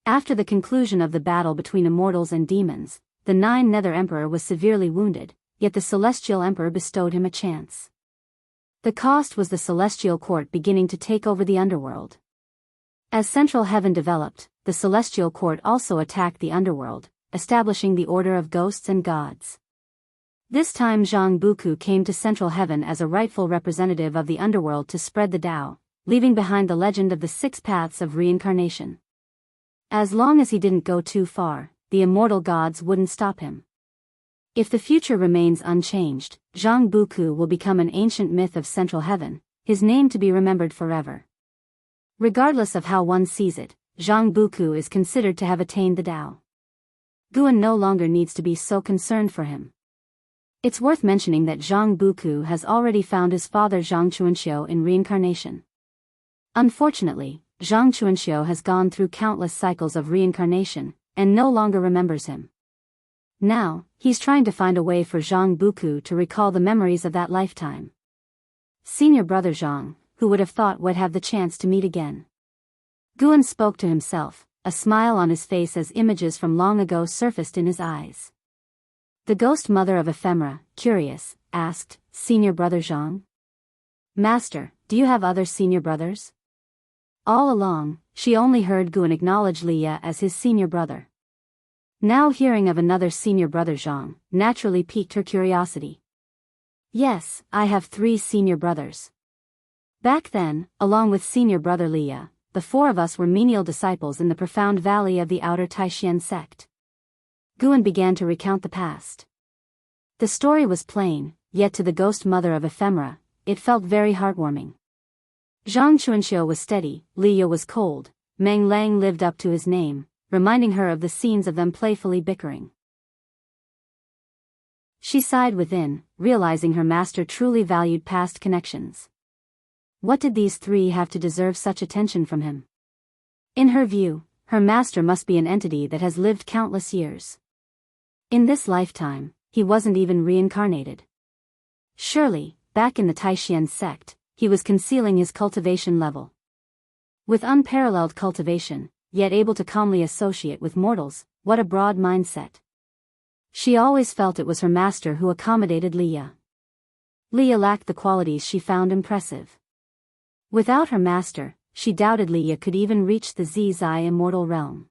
After the conclusion of the battle between immortals and demons, the Nine Nether Emperor was severely wounded, yet the Celestial Emperor bestowed him a chance. The cost was the Celestial Court beginning to take over the underworld. As Central Heaven developed, the Celestial Court also attacked the underworld, establishing the Order of Ghosts and Gods. This time Zhang Buku came to Central Heaven as a rightful representative of the underworld to spread the Tao, leaving behind the legend of the 6 paths of reincarnation. As long as he didn't go too far, the immortal gods wouldn't stop him. If the future remains unchanged, Zhang Buku will become an ancient myth of Central Heaven, his name to be remembered forever. Regardless of how one sees it, Zhang Buku is considered to have attained the Tao. Guan no longer needs to be so concerned for him. It's worth mentioning that Zhang Buku has already found his father Zhang Chuanxiu in reincarnation. Unfortunately, Zhang Chuanxiu has gone through countless cycles of reincarnation, and no longer remembers him. Now, he's trying to find a way for Zhang Buku to recall the memories of that lifetime. Senior brother Zhang, who would have thought would have the chance to meet again. Guan spoke to himself, a smile on his face as images from long ago surfaced in his eyes. The ghost mother of ephemera, curious, asked, Senior brother Zhang? Master, do you have other senior brothers? All along, she only heard Guan acknowledge Liya as his senior brother. Now hearing of another senior brother Zhang, naturally piqued her curiosity. Yes, I have 3 senior brothers. Back then, along with senior brother Liya, the 4 of us were menial disciples in the profound valley of the outer Taishan sect. Guan began to recount the past. The story was plain, yet to the ghost mother of ephemera, it felt very heartwarming. Zhang Chuanxiu was steady, Liya was cold. Meng Lang lived up to his name, reminding her of the scenes of them playfully bickering. She sighed within, realizing her master truly valued past connections. What did these three have to deserve such attention from him? In her view, her master must be an entity that has lived countless years. In this lifetime, he wasn't even reincarnated. Surely, back in the Taishan sect, he was concealing his cultivation level. With unparalleled cultivation, yet able to calmly associate with mortals, what a broad mindset. She always felt it was her master who accommodated Liya. Liya lacked the qualities she found impressive. Without her master, she doubted Liya could even reach the Zizai immortal realm.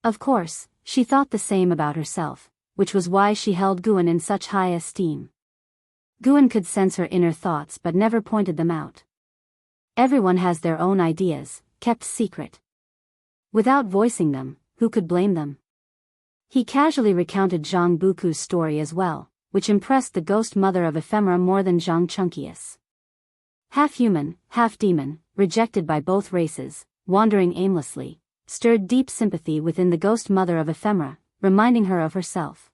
Of course, she thought the same about herself, which was why she held Guan in such high esteem. Guan could sense her inner thoughts but never pointed them out. Everyone has their own ideas, kept secret. Without voicing them, who could blame them? He casually recounted Zhang Buku's story as well, which impressed the ghost mother of ephemera more than Zhang Chunkius. Half human, half demon, rejected by both races, wandering aimlessly, stirred deep sympathy within the ghost mother of ephemera, reminding her of herself.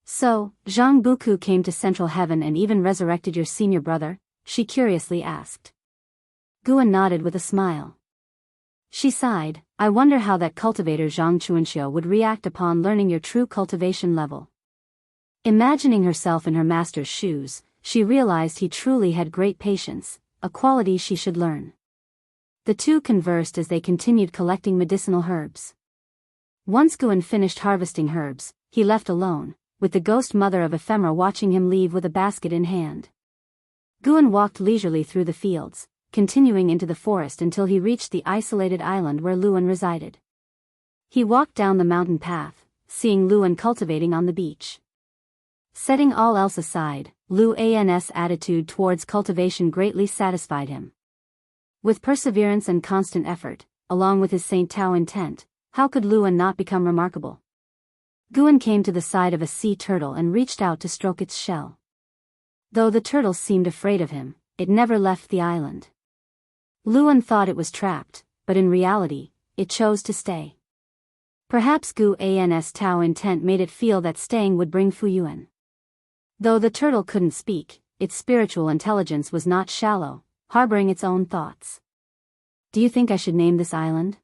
So, Zhang Buku came to Central Heaven and even resurrected your senior brother? She curiously asked. Guan nodded with a smile. She sighed, I wonder how that cultivator Zhang Chuanxiu would react upon learning your true cultivation level. Imagining herself in her master's shoes, she realized he truly had great patience, a quality she should learn. The two conversed as they continued collecting medicinal herbs. Once Guan finished harvesting herbs, he left alone, with the ghost mother of ephemera watching him leave with a basket in hand. Guan walked leisurely through the fields, continuing into the forest until he reached the isolated island where Luan resided. He walked down the mountain path, seeing Luan cultivating on the beach. Setting all else aside, Luan's attitude towards cultivation greatly satisfied him. With perseverance and constant effort, along with his Saint Tao intent, how could Luan not become remarkable? Guan came to the side of a sea turtle and reached out to stroke its shell. Though the turtle seemed afraid of him, it never left the island. Luan thought it was trapped, but in reality, it chose to stay. Perhaps Guan's Tao intent made it feel that staying would bring Fuyuan. Though the turtle couldn't speak, its spiritual intelligence was not shallow, harboring its own thoughts. Do you think I should name this island?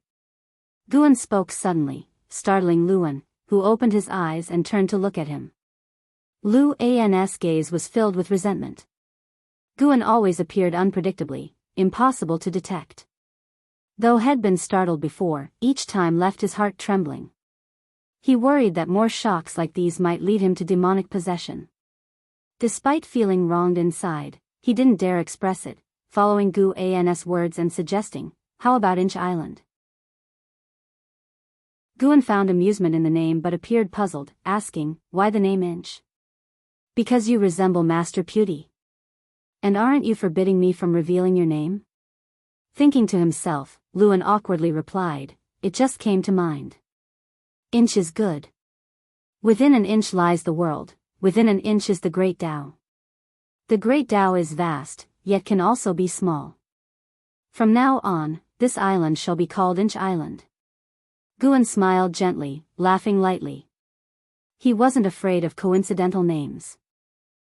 Guan spoke suddenly, startling Luan, who opened his eyes and turned to look at him. Luan's gaze was filled with resentment. Guan always appeared unpredictably, impossible to detect. Though had been startled before, each time left his heart trembling. He worried that more shocks like these might lead him to demonic possession. Despite feeling wronged inside, he didn't dare express it, following Guan's words and suggesting, how about Inch Island? Guan found amusement in the name but appeared puzzled, asking, why the name Inch? Because you resemble Master Pewdie. And aren't you forbidding me from revealing your name? Thinking to himself, Luan awkwardly replied, it just came to mind. Inch is good. Within an inch lies the world, within an inch is the Great Tao. The Great Tao is vast, yet can also be small. From now on, this island shall be called Inch Island. Guan smiled gently, laughing lightly. He wasn't afraid of coincidental names.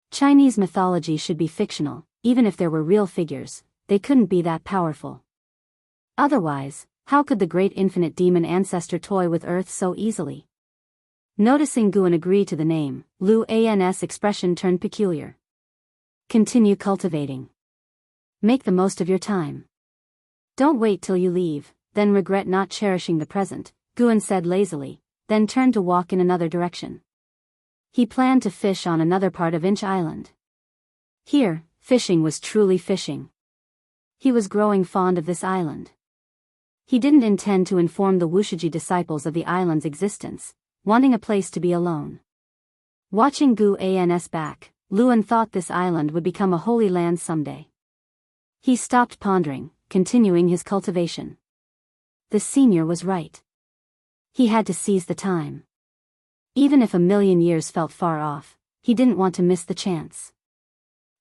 Chinese mythology should be fictional, even if there were real figures, they couldn't be that powerful. Otherwise, how could the great infinite demon ancestor toy with Earth so easily? Noticing Guan agree to the name, Luan's expression turned peculiar. Continue cultivating. Make the most of your time. Don't wait till you leave, then regret not cherishing the present, Guan said lazily, then turned to walk in another direction. He planned to fish on another part of Inch Island. Here, fishing was truly fishing. He was growing fond of this island. He didn't intend to inform the Wushiji disciples of the island's existence, wanting a place to be alone. Watching Guan's back, Luan thought this island would become a holy land someday. He stopped pondering, continuing his cultivation. The senior was right. He had to seize the time. Even if 1,000,000 years felt far off, he didn't want to miss the chance.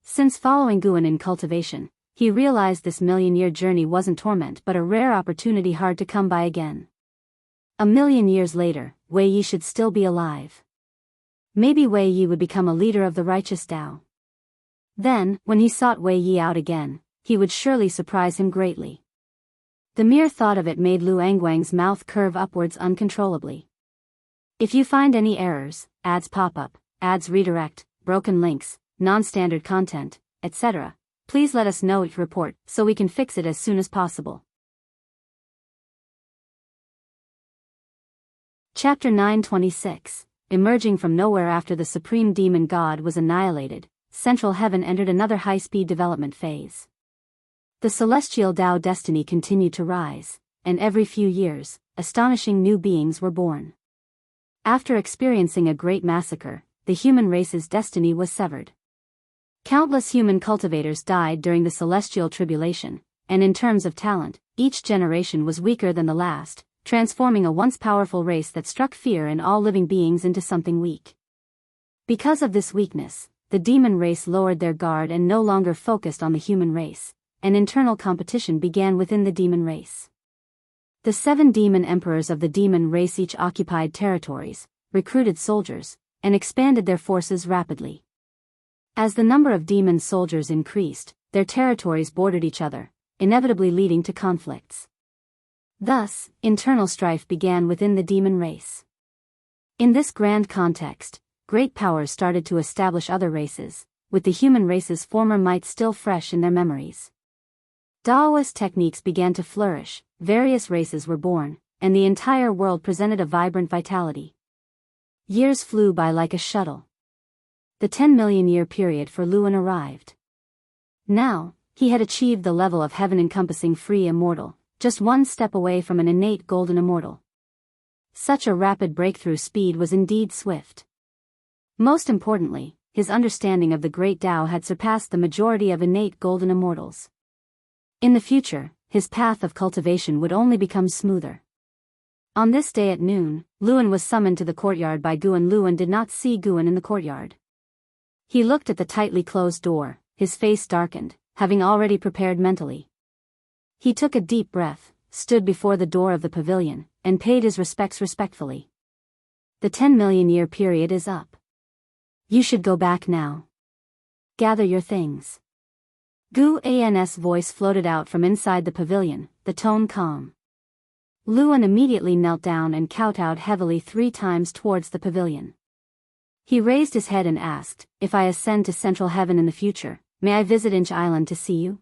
Since following Guan in cultivation, he realized this million-year journey wasn't torment but a rare opportunity hard to come by again. A million years later, Wei Yi should still be alive. Maybe Wei Yi would become a leader of the righteous Tao. Then, when he sought Wei Yi out again, he would surely surprise him greatly. The mere thought of it made Lu Angguang's mouth curve upwards uncontrollably. If you find any errors, ads pop up, ads redirect, broken links, non-standard content, etc., please let us know. Report so we can fix it as soon as possible. Chapter 926. Emerging from nowhere after the supreme demon god was annihilated, Central Heaven entered another high-speed development phase. The celestial Tao destiny continued to rise, and every few years, astonishing new beings were born. After experiencing a great massacre, the human race's destiny was severed. Countless human cultivators died during the celestial tribulation, and in terms of talent, each generation was weaker than the last, transforming a once powerful race that struck fear in all living beings into something weak. Because of this weakness, the demon race lowered their guard and no longer focused on the human race. An internal competition began within the demon race. The 7 demon emperors of the demon race each occupied territories, recruited soldiers, and expanded their forces rapidly. As the number of demon soldiers increased, their territories bordered each other, inevitably leading to conflicts. Thus, internal strife began within the demon race. In this grand context, great powers started to establish other races, with the human race's former might still fresh in their memories. Daoist techniques began to flourish, various races were born, and the entire world presented a vibrant vitality. Years flew by like a shuttle. The 10-million-year period for Luan arrived. Now, he had achieved the level of heaven-encompassing free immortal, just one step away from an innate golden immortal. Such a rapid breakthrough speed was indeed swift. Most importantly, his understanding of the great Tao had surpassed the majority of innate golden immortals. In the future, his path of cultivation would only become smoother. On this day at noon, Luan was summoned to the courtyard by Guan. Luan did not see Guan in the courtyard. He looked at the tightly closed door, his face darkened, having already prepared mentally. He took a deep breath, stood before the door of the pavilion, and paid his respects respectfully. The 10-million-year period is up. You should go back now. Gather your things. Gu An's voice floated out from inside the pavilion, the tone calm. Luan immediately knelt down and kowtowed heavily 3 times towards the pavilion. He raised his head and asked, "If I ascend to Central Heaven in the future, may I visit Inch Island to see you?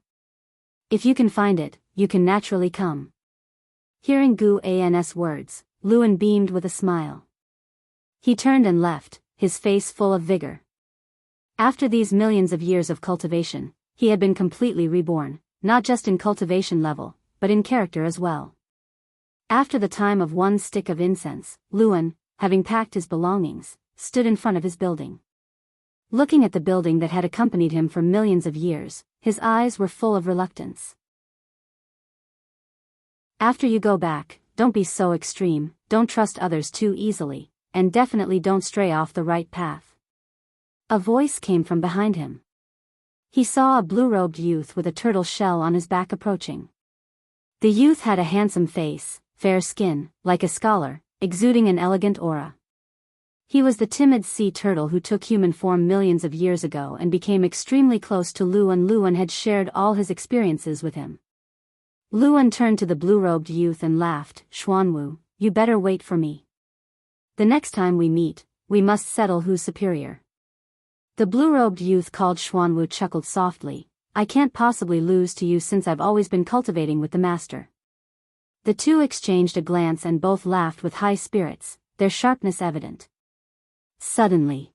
If you can find it, you can naturally come." Hearing Gu An's words, Luan beamed with a smile. He turned and left, his face full of vigor. After these millions of years of cultivation, he had been completely reborn, not just in cultivation level, but in character as well. After the time of 1 stick of incense, Luan, having packed his belongings, stood in front of his building. Looking at the building that had accompanied him for millions of years, his eyes were full of reluctance. After you go back, don't be so extreme, don't trust others too easily, and definitely don't stray off the right path. A voice came from behind him. He saw a blue-robed youth with a turtle shell on his back approaching. The youth had a handsome face, fair skin, like a scholar, exuding an elegant aura. He was the timid sea turtle who took human form millions of years ago and became extremely close to Luan. Luan had shared all his experiences with him. Luan turned to the blue-robed youth and laughed, "Xuanwu, you better wait for me. The next time we meet, we must settle who's superior." The blue-robed youth called Xuanwu chuckled softly, "I can't possibly lose to you since I've always been cultivating with the master." The two exchanged a glance and both laughed with high spirits, their sharpness evident. Suddenly,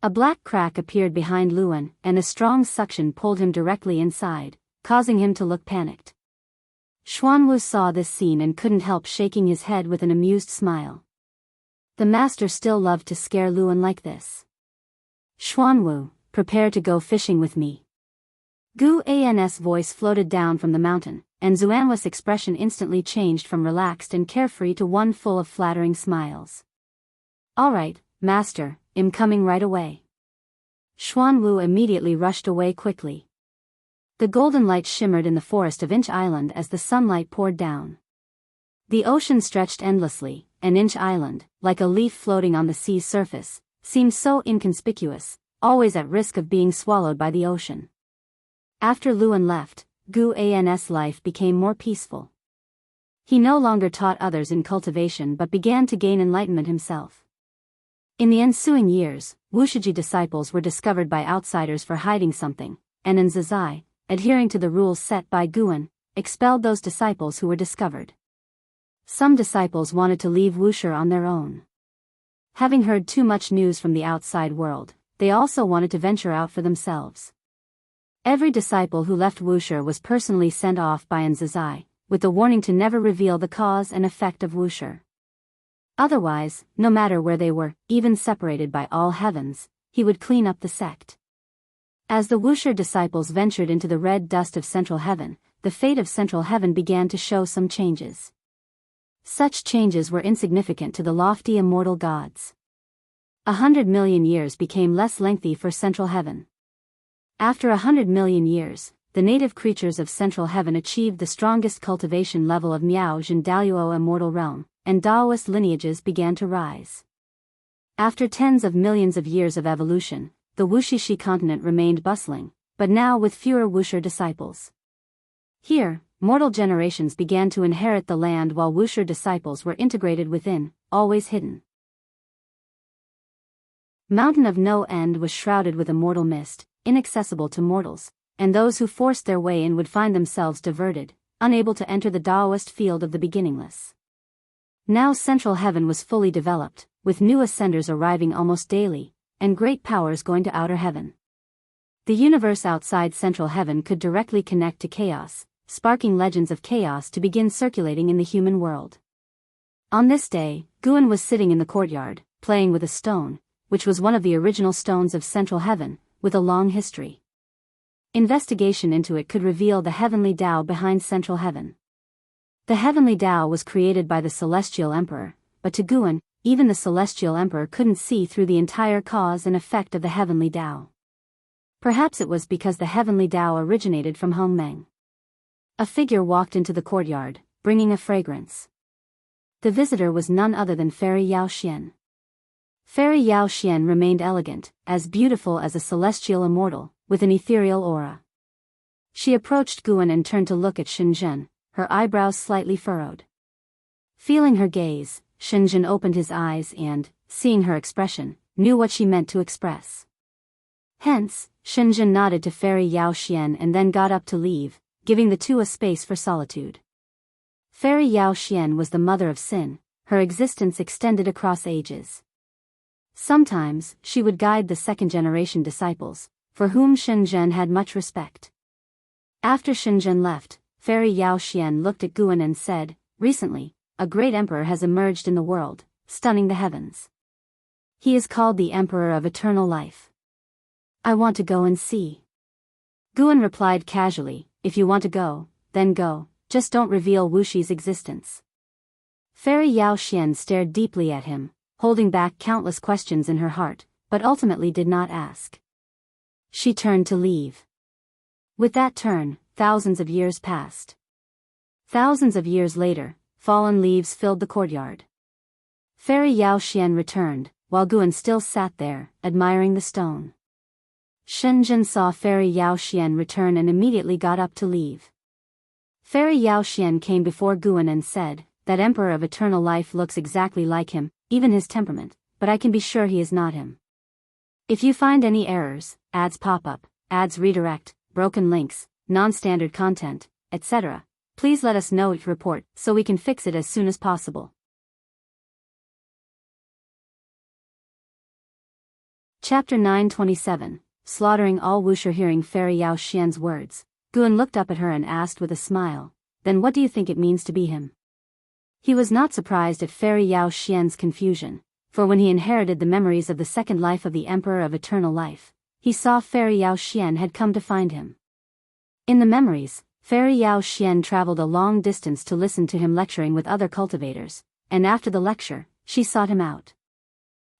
a black crack appeared behind Luan, and a strong suction pulled him directly inside, causing him to look panicked. Xuanwu saw this scene and couldn't help shaking his head with an amused smile. The master still loved to scare Luan like this. "Xuanwu, prepare to go fishing with me." Gu An's voice floated down from the mountain, and Xuanwu's expression instantly changed from relaxed and carefree to one full of flattering smiles. "All right, master, I'm coming right away." Xuanwu immediately rushed away quickly. The golden light shimmered in the forest of Inch Island as the sunlight poured down. The ocean stretched endlessly, and Inch Island, like a leaf floating on the sea's surface, seemed so inconspicuous, always at risk of being swallowed by the ocean. After Luan left, Guan's life became more peaceful. He no longer taught others in cultivation but began to gain enlightenment himself. In the ensuing years, Wushiji disciples were discovered by outsiders for hiding something, and Nzazai, adhering to the rules set by Guan, expelled those disciples who were discovered. Some disciples wanted to leave Wuxia on their own. Having heard too much news from the outside world, they also wanted to venture out for themselves. Every disciple who left Wuxia was personally sent off by Nzazai, with the warning to never reveal the cause and effect of Wuxia. Otherwise, no matter where they were, even separated by all heavens, he would clean up the sect. As the Wuxia disciples ventured into the red dust of Central Heaven, the fate of Central Heaven began to show some changes. Such changes were insignificant to the lofty immortal gods. 100 million years became less lengthy for Central Heaven. After 100 million years, the native creatures of Central Heaven achieved the strongest cultivation level of Miaozhen and Daluo immortal realm, and Daoist lineages began to rise. After tens of millions of years of evolution, the Wuxishi continent remained bustling, but now with fewer Wuxia disciples. Here, mortal generations began to inherit the land while Wuxia disciples were integrated within, always hidden. Mountain of No End was shrouded with immortal mist, inaccessible to mortals, and those who forced their way in would find themselves diverted, unable to enter the Daoist field of the beginningless. Now Central Heaven was fully developed, with new ascenders arriving almost daily, and great powers going to outer heaven. The universe outside Central Heaven could directly connect to chaos, sparking legends of chaos to begin circulating in the human world. On this day, Guan was sitting in the courtyard, playing with a stone, which was one of the original stones of Central Heaven, with a long history. Investigation into it could reveal the heavenly Tao behind Central Heaven. The heavenly Tao was created by the Celestial Emperor, but to Guan, even the Celestial Emperor couldn't see through the entire cause and effect of the heavenly Tao. Perhaps it was because the heavenly Tao originated from Hongmeng. A figure walked into the courtyard, bringing a fragrance. The visitor was none other than Fairy Yao Xian. Fairy Yao Xian remained elegant, as beautiful as a celestial immortal, with an ethereal aura. She approached Guan and turned to look at Shenzhen, her eyebrows slightly furrowed. Feeling her gaze, Shenzhen opened his eyes and, seeing her expression, knew what she meant to express. Hence, Shenzhen nodded to Fairy Yao Xian and then got up to leave, giving the two a space for solitude. Fairy Yao Xian was the mother of sin, her existence extended across ages. Sometimes, she would guide the second-generation disciples, for whom Shenzhen had much respect. After Shenzhen left, Fairy Yao Xian looked at Guan and said, "Recently, a great emperor has emerged in the world, stunning the heavens. He is called the Emperor of Eternal Life. I want to go and see." Guan replied casually, "If you want to go, then go, just don't reveal Wushi's existence." Fairy Yao Xian stared deeply at him, holding back countless questions in her heart, but ultimately did not ask. She turned to leave. With that turn, thousands of years passed. Thousands of years later, fallen leaves filled the courtyard. Fairy Yao Xian returned, while Guan still sat there, admiring the stone. Shenzhen saw Fairy Yao Xian return and immediately got up to leave. Fairy Yao Xian came before Guan and said, "That Emperor of Eternal Life looks exactly like him, even his temperament, but I can be sure he is not him. If you find any errors, ads pop up, ads redirect, broken links, non-standard content, etc., please let us know each report so we can fix it as soon as possible." Chapter 927, Slaughtering All Wuxia. Hearing Fairy Yao Xian's words, Guan looked up at her and asked with a smile, "Then what do you think it means to be him?" He was not surprised at Fairy Yao Xian's confusion, for when he inherited the memories of the second life of the Emperor of Eternal Life, he saw Fairy Yao Xian had come to find him. In the memories, Fairy Yao Xian traveled a long distance to listen to him lecturing with other cultivators, and after the lecture, she sought him out.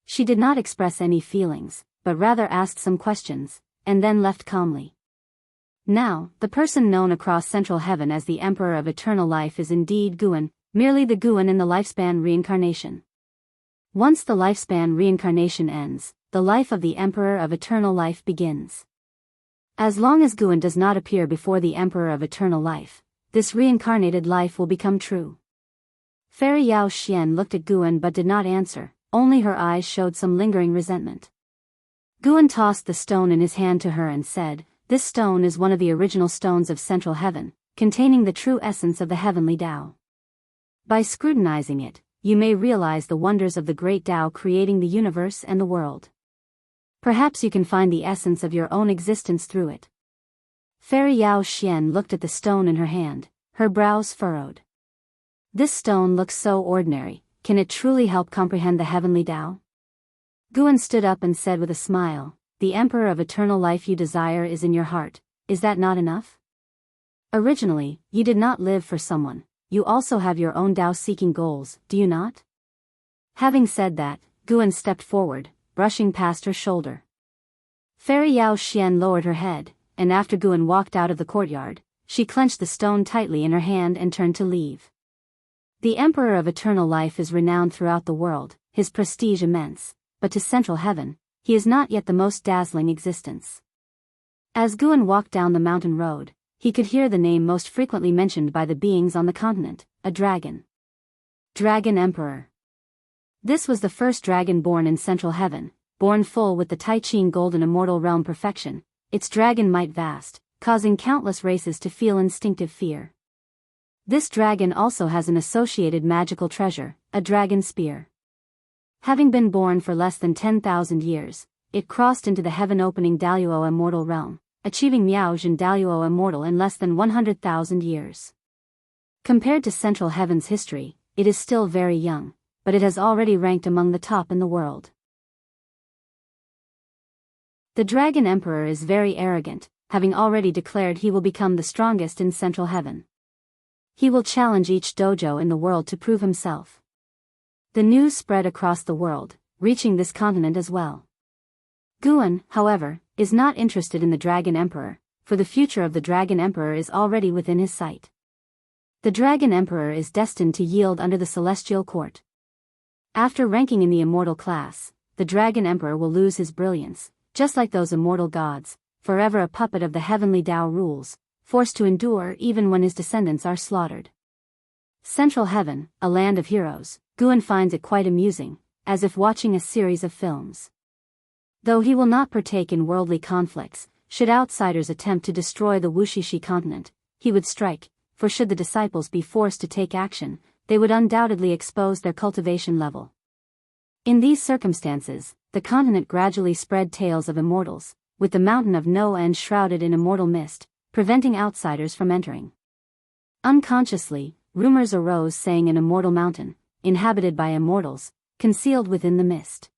She did not express any feelings, but rather asked some questions, and then left calmly. Now, the person known across Central Heaven as the Emperor of Eternal Life is indeed Guan, merely the Guan in the lifespan reincarnation. Once the lifespan reincarnation ends, the life of the Emperor of Eternal Life begins. As long as Guan does not appear before the Emperor of Eternal Life, this reincarnated life will become true. Fairy Yao Xian looked at Guan but did not answer, only her eyes showed some lingering resentment. Guan tossed the stone in his hand to her and said, "This stone is one of the original stones of Central Heaven, containing the true essence of the heavenly Tao. By scrutinizing it, you may realize the wonders of the great Tao creating the universe and the world. Perhaps you can find the essence of your own existence through it." Fairy Yao Xian looked at the stone in her hand, her brows furrowed. This stone looks so ordinary, can it truly help comprehend the heavenly Tao? Guan stood up and said with a smile, "The Emperor of Eternal Life you desire is in your heart, is that not enough? Originally, you did not live for someone, you also have your own Tao-seeking goals, do you not?" Having said that, Guan stepped forward, brushing past her shoulder. Fairy Yao Xian lowered her head, and after Guan walked out of the courtyard, she clenched the stone tightly in her hand and turned to leave. The Emperor of Eternal Life is renowned throughout the world, his prestige immense, but to Central Heaven, he is not yet the most dazzling existence. As Guan walked down the mountain road, he could hear the name most frequently mentioned by the beings on the continent, a dragon. Dragon Emperor. This was the first dragon born in Central Heaven, born full with the Tai Ching golden immortal realm perfection, its dragon might vast, causing countless races to feel instinctive fear. This dragon also has an associated magical treasure, a dragon spear. Having been born for less than 10,000 years, it crossed into the heaven-opening Daluo immortal realm, achieving Miaojin Daluo immortal in less than 100,000 years. Compared to Central Heaven's history, it is still very young, but it has already ranked among the top in the world. The Dragon Emperor is very arrogant, having already declared he will become the strongest in Central Heaven. He will challenge each dojo in the world to prove himself. The news spread across the world, reaching this continent as well. Guan, however, is not interested in the Dragon Emperor, for the future of the Dragon Emperor is already within his sight. The Dragon Emperor is destined to yield under the Celestial Court. After ranking in the immortal class, the Dragon Emperor will lose his brilliance, just like those immortal gods, forever a puppet of the heavenly Tao rules, forced to endure even when his descendants are slaughtered. Central Heaven, a land of heroes, Guan finds it quite amusing, as if watching a series of films. Though he will not partake in worldly conflicts, should outsiders attempt to destroy the Wushishi continent, he would strike, for should the disciples be forced to take action, they would undoubtedly expose their cultivation level. In these circumstances, the continent gradually spread tales of immortals, with the mountain of no end shrouded in immortal mist, preventing outsiders from entering. Unconsciously, rumors arose saying an immortal mountain, inhabited by immortals, concealed within the mist.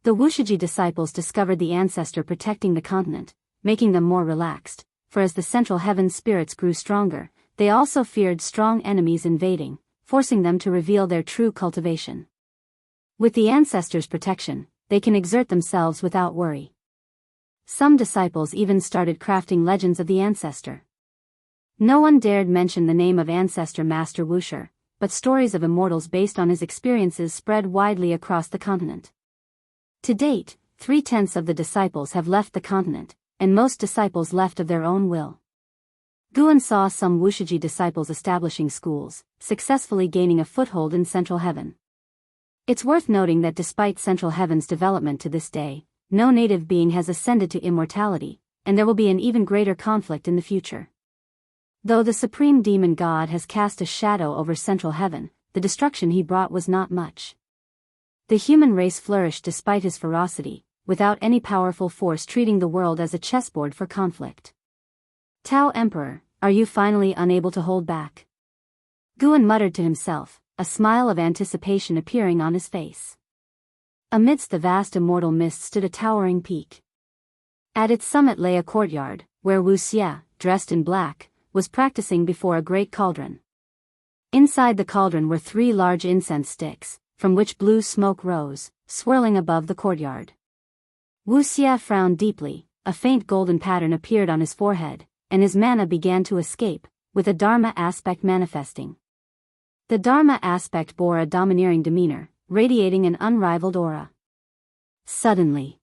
The Wushiji disciples discovered the ancestor protecting the continent, making them more relaxed, for as the Central Heaven spirits grew stronger, they also feared strong enemies invading, forcing them to reveal their true cultivation. With the ancestors' protection, they can exert themselves without worry. Some disciples even started crafting legends of the ancestor. No one dared mention the name of ancestor Master Wusher, but stories of immortals based on his experiences spread widely across the continent. To date, 3/10 of the disciples have left the continent, and most disciples left of their own will. Guan saw some Wushiji disciples establishing schools, successfully gaining a foothold in Central Heaven. It's worth noting that despite Central Heaven's development to this day, no native being has ascended to immortality, and there will be an even greater conflict in the future. Though the supreme demon god has cast a shadow over Central Heaven, the destruction he brought was not much. The human race flourished despite his ferocity, without any powerful force treating the world as a chessboard for conflict. Tao Emperor, are you finally unable to hold back? Guan muttered to himself, a smile of anticipation appearing on his face. Amidst the vast immortal mist stood a towering peak. At its summit lay a courtyard, where Wu Xia, dressed in black, was practicing before a great cauldron. Inside the cauldron were 3 large incense sticks, from which blue smoke rose, swirling above the courtyard. Wuxia frowned deeply, a faint golden pattern appeared on his forehead, and his mana began to escape, with a Dharma aspect manifesting. The Dharma aspect bore a domineering demeanor, radiating an unrivaled aura. Suddenly,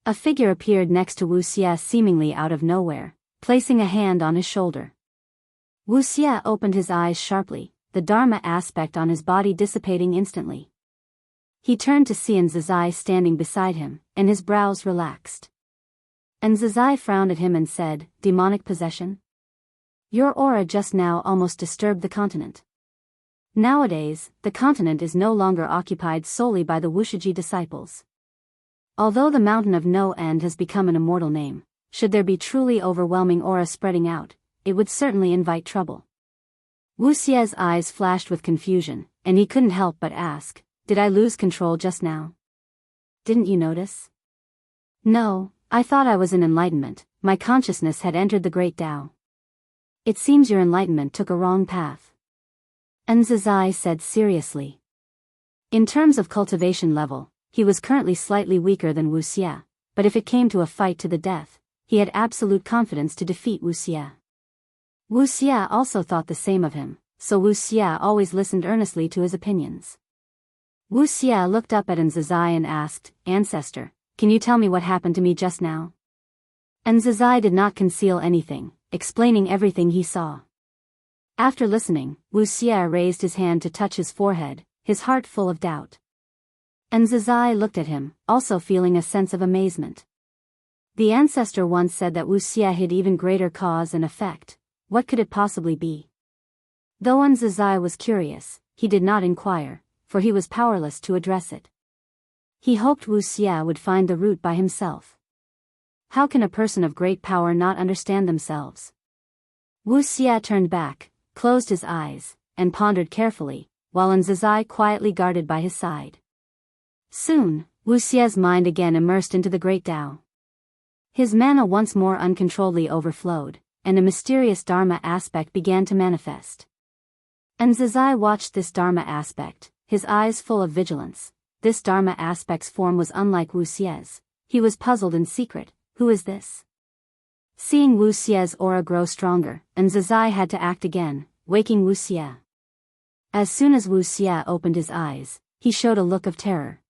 a figure appeared next to Wuxia seemingly out of nowhere, placing a hand on his shoulder. Wuxia opened his eyes sharply, the Dharma aspect on his body dissipating instantly. He turned to see Nzazai standing beside him, and his brows relaxed. Nzazai frowned at him and said, "Demonic possession? Your aura just now almost disturbed the continent. Nowadays, the continent is no longer occupied solely by the Wushiji disciples. Although the Mountain of No End has become an immortal name, should there be truly overwhelming aura spreading out, it would certainly invite trouble." Wuxia's eyes flashed with confusion, and he couldn't help but ask, "Did I lose control just now? Didn't you notice?" "No, I thought I was in enlightenment, my consciousness had entered the great Tao." "It seems your enlightenment took a wrong path," Nzazai said seriously. In terms of cultivation level, he was currently slightly weaker than Wuxia, but if it came to a fight to the death, he had absolute confidence to defeat Wuxia. Wuxia also thought the same of him, so Wuxia always listened earnestly to his opinions. Wuxia looked up at Nzazai and asked, "Ancestor, can you tell me what happened to me just now?" Nzazai did not conceal anything, explaining everything he saw. After listening, Wuxia raised his hand to touch his forehead, his heart full of doubt. Nzazai looked at him, also feeling a sense of amazement. The ancestor once said that Wuxia had even greater cause and effect. What could it possibly be? Though Nzazai was curious, he did not inquire, for he was powerless to address it. He hoped Wuxia would find the root by himself. How can a person of great power not understand themselves? Wuxia turned back, closed his eyes, and pondered carefully, while Nzazai quietly guarded by his side. Soon, Wuxia's mind again immersed into the great Tao. His mana once more uncontrolledly overflowed, and a mysterious Dharma aspect began to manifest. Nzazai watched this Dharma aspect, his eyes full of vigilance. This Dharma aspect's form was unlike Wuxia's. He was puzzled in secret, "Who is this?" Seeing Wuxia's aura grow stronger, Nzazai had to act again, waking Wuxia. As soon as Wuxia opened his eyes, he showed a look of terror.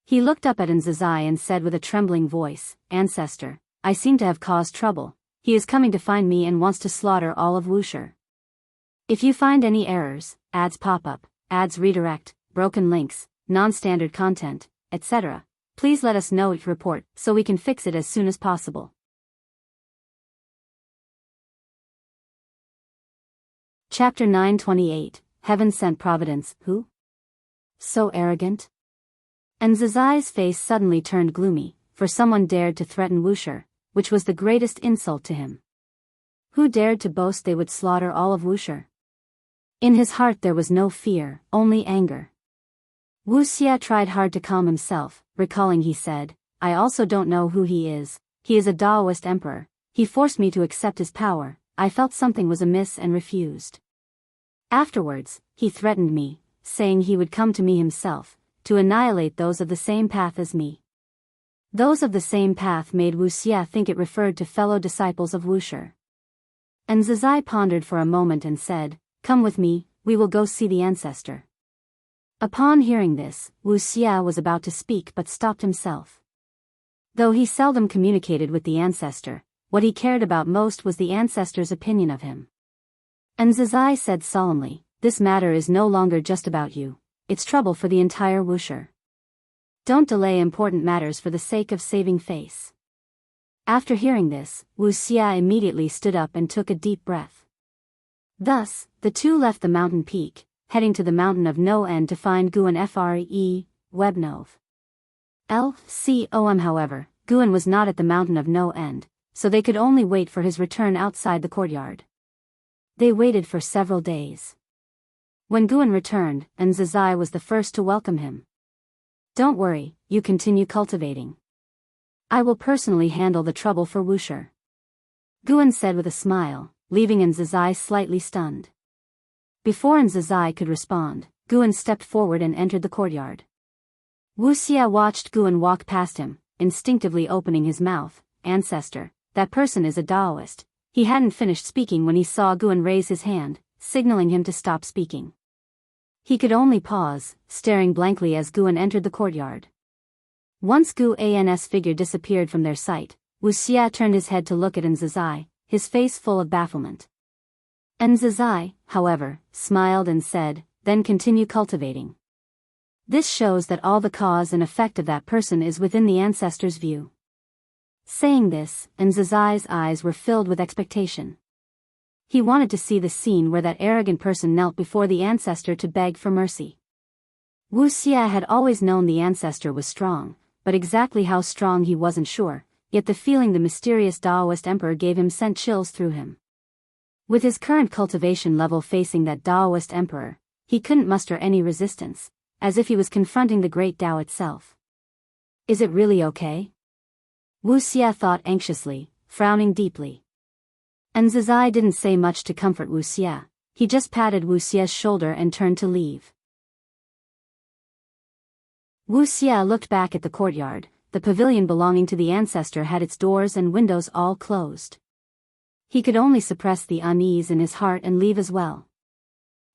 He looked up at Nzazai and said with a trembling voice, "Ancestor, I seem to have caused trouble. He is coming to find me and wants to slaughter all of Wuxia. If you find any errors, ads pop up, ads redirect, broken links, non-standard content, etc., please let us know. Report, so we can fix it as soon as possible." Chapter 928, Heaven Sent Providence. Who? So arrogant? Nzazai's face suddenly turned gloomy, for someone dared to threaten Wuxia, which was the greatest insult to him. Who dared to boast they would slaughter all of Wuxia? In his heart there was no fear, only anger. Wuxia tried hard to calm himself, recalling he said, "I also don't know who he is a Daoist emperor, he forced me to accept his power, I felt something was amiss and refused. Afterwards, he threatened me, saying he would come to me himself, to annihilate those of the same path as me." Those of the same path made Wuxia think it referred to fellow disciples of Wuxia. Nzazai pondered for a moment and said, "Come with me, we will go see the ancestor." Upon hearing this, Wuxia was about to speak but stopped himself. Though he seldom communicated with the ancestor, what he cared about most was the ancestor's opinion of him. Nzazai said solemnly, "This matter is no longer just about you, it's trouble for the entire Wuxia. Don't delay important matters for the sake of saving face." After hearing this, Wuxia immediately stood up and took a deep breath. Thus, the two left the mountain peak, heading to the Mountain of No End to find Guan Fre, Webnov. LCOM. However, Guan was not at the Mountain of No End, so they could only wait for his return outside the courtyard. They waited for several days. When Guan returned, Nzazai was the first to welcome him. "Don't worry, you continue cultivating. I will personally handle the trouble for Wuxia," Guan said with a smile, leaving Nzazai slightly stunned. Before Nzazai could respond, Guan stepped forward and entered the courtyard. Wu Xia watched Guan walk past him, instinctively opening his mouth. Ancestor, that person is a Taoist. He hadn't finished speaking when he saw Guan raise his hand, signaling him to stop speaking. He could only pause, staring blankly as Guan entered the courtyard. Once Guan's figure disappeared from their sight, Wu Xia turned his head to look at Nzazai, his face full of bafflement. Nzazai, however, smiled and said, "Then continue cultivating. This shows that all the cause and effect of that person is within the ancestor's view." Saying this, Nzazai's eyes were filled with expectation. He wanted to see the scene where that arrogant person knelt before the ancestor to beg for mercy. Wu Xia had always known the ancestor was strong, but exactly how strong he wasn't sure, yet the feeling the mysterious Taoist emperor gave him sent chills through him. With his current cultivation level facing that Taoist emperor, he couldn't muster any resistance, as if he was confronting the great Tao itself. Is it really okay? Wu Xia thought anxiously, frowning deeply. Nzazai didn't say much to comfort Wu Xia, he just patted Wu Xia's shoulder and turned to leave. Wu Xia looked back at the courtyard. The pavilion belonging to the ancestor had its doors and windows all closed. He could only suppress the unease in his heart and leave as well.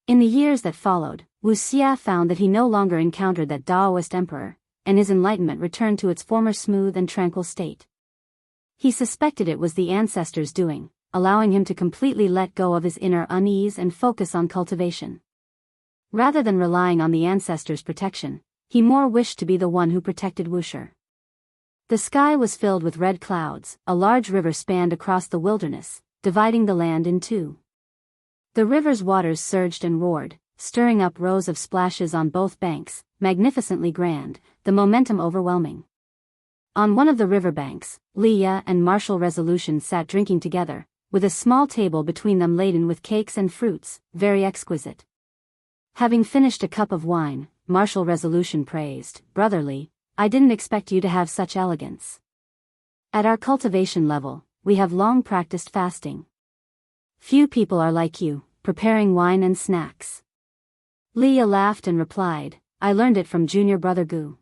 In the years that followed, Wu Xia found that he no longer encountered that Taoist emperor, and his enlightenment returned to its former smooth and tranquil state. He suspected it was the ancestor's doing, allowing him to completely let go of his inner unease and focus on cultivation. Rather than relying on the ancestor's protection, he more wished to be the one who protected Wuxia. The sky was filled with red clouds. A large river spanned across the wilderness, dividing the land in two. The river's waters surged and roared, stirring up rows of splashes on both banks, magnificently grand, the momentum overwhelming. On one of the riverbanks, Leah and Martial Resolution sat drinking together, with a small table between them laden with cakes and fruits, very exquisite. Having finished a cup of wine, Martial Resolution praised, "Brotherly, I didn't expect you to have such elegance. At our cultivation level, we have long practiced fasting. Few people are like you, preparing wine and snacks." Leah laughed and replied, "I learned it from junior brother Gu.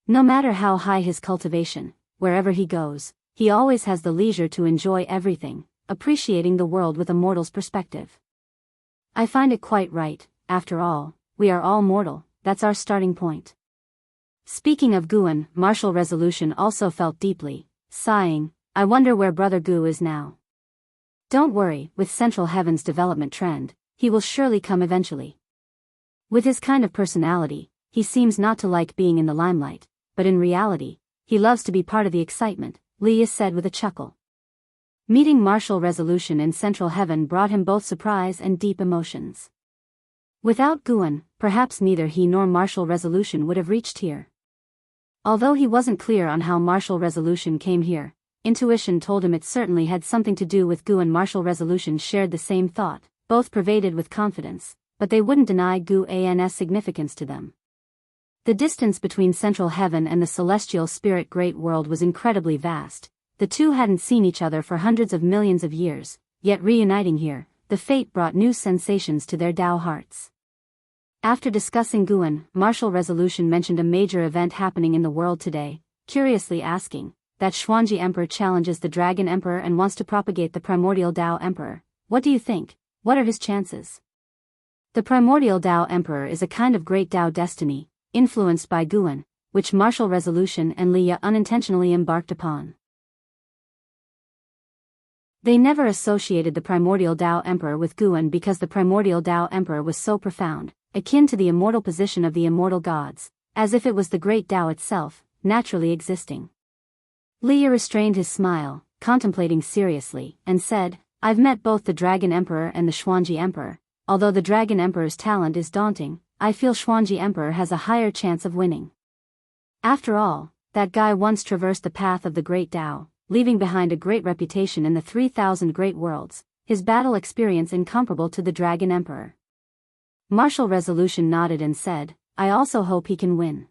No matter how high his cultivation, wherever he goes, he always has the leisure to enjoy everything, appreciating the world with a mortal's perspective. I find it quite right. After all, we are all mortal, that's our starting point." Speaking of Guan, Martial Resolution also felt deeply, sighing, "I wonder where Brother Gu is now. Don't worry, with Central Heaven's development trend, he will surely come eventually. With his kind of personality, he seems not to like being in the limelight, but in reality, he loves to be part of the excitement," Leah said with a chuckle. Meeting Martial Resolution in Central Heaven brought him both surprise and deep emotions. Without Guan, perhaps neither he nor Martial Resolution would have reached here. Although he wasn't clear on how Martial Resolution came here, intuition told him it certainly had something to do with Gu, and Martial Resolution shared the same thought, both pervaded with confidence, but they wouldn't deny Guan's significance to them. The distance between Central Heaven and the celestial spirit great world was incredibly vast. The two hadn't seen each other for hundreds of millions of years, yet reuniting here, the fate brought new sensations to their Tao hearts. After discussing Guan, Martial Resolution mentioned a major event happening in the world today, curiously asking, "That Xuanji Emperor challenges the Dragon Emperor and wants to propagate the Primordial Tao Emperor. What do you think? What are his chances?" The Primordial Tao Emperor is a kind of great Tao destiny, influenced by Guan, which Martial Resolution and Leah unintentionally embarked upon. They never associated the Primordial Tao Emperor with Guan because the Primordial Tao Emperor was so profound, akin to the immortal position of the immortal gods, as if it was the great Tao itself, naturally existing. Leah restrained his smile, contemplating seriously, and said, "I've met both the Dragon Emperor and the Xuanji Emperor. Although the Dragon Emperor's talent is daunting, I feel Xuanji Emperor has a higher chance of winning. After all, that guy once traversed the path of the great Tao, leaving behind a great reputation in the 3,000 great worlds, his battle experience incomparable to the Dragon Emperor." Martial Resolution nodded and said, "I also hope he can win.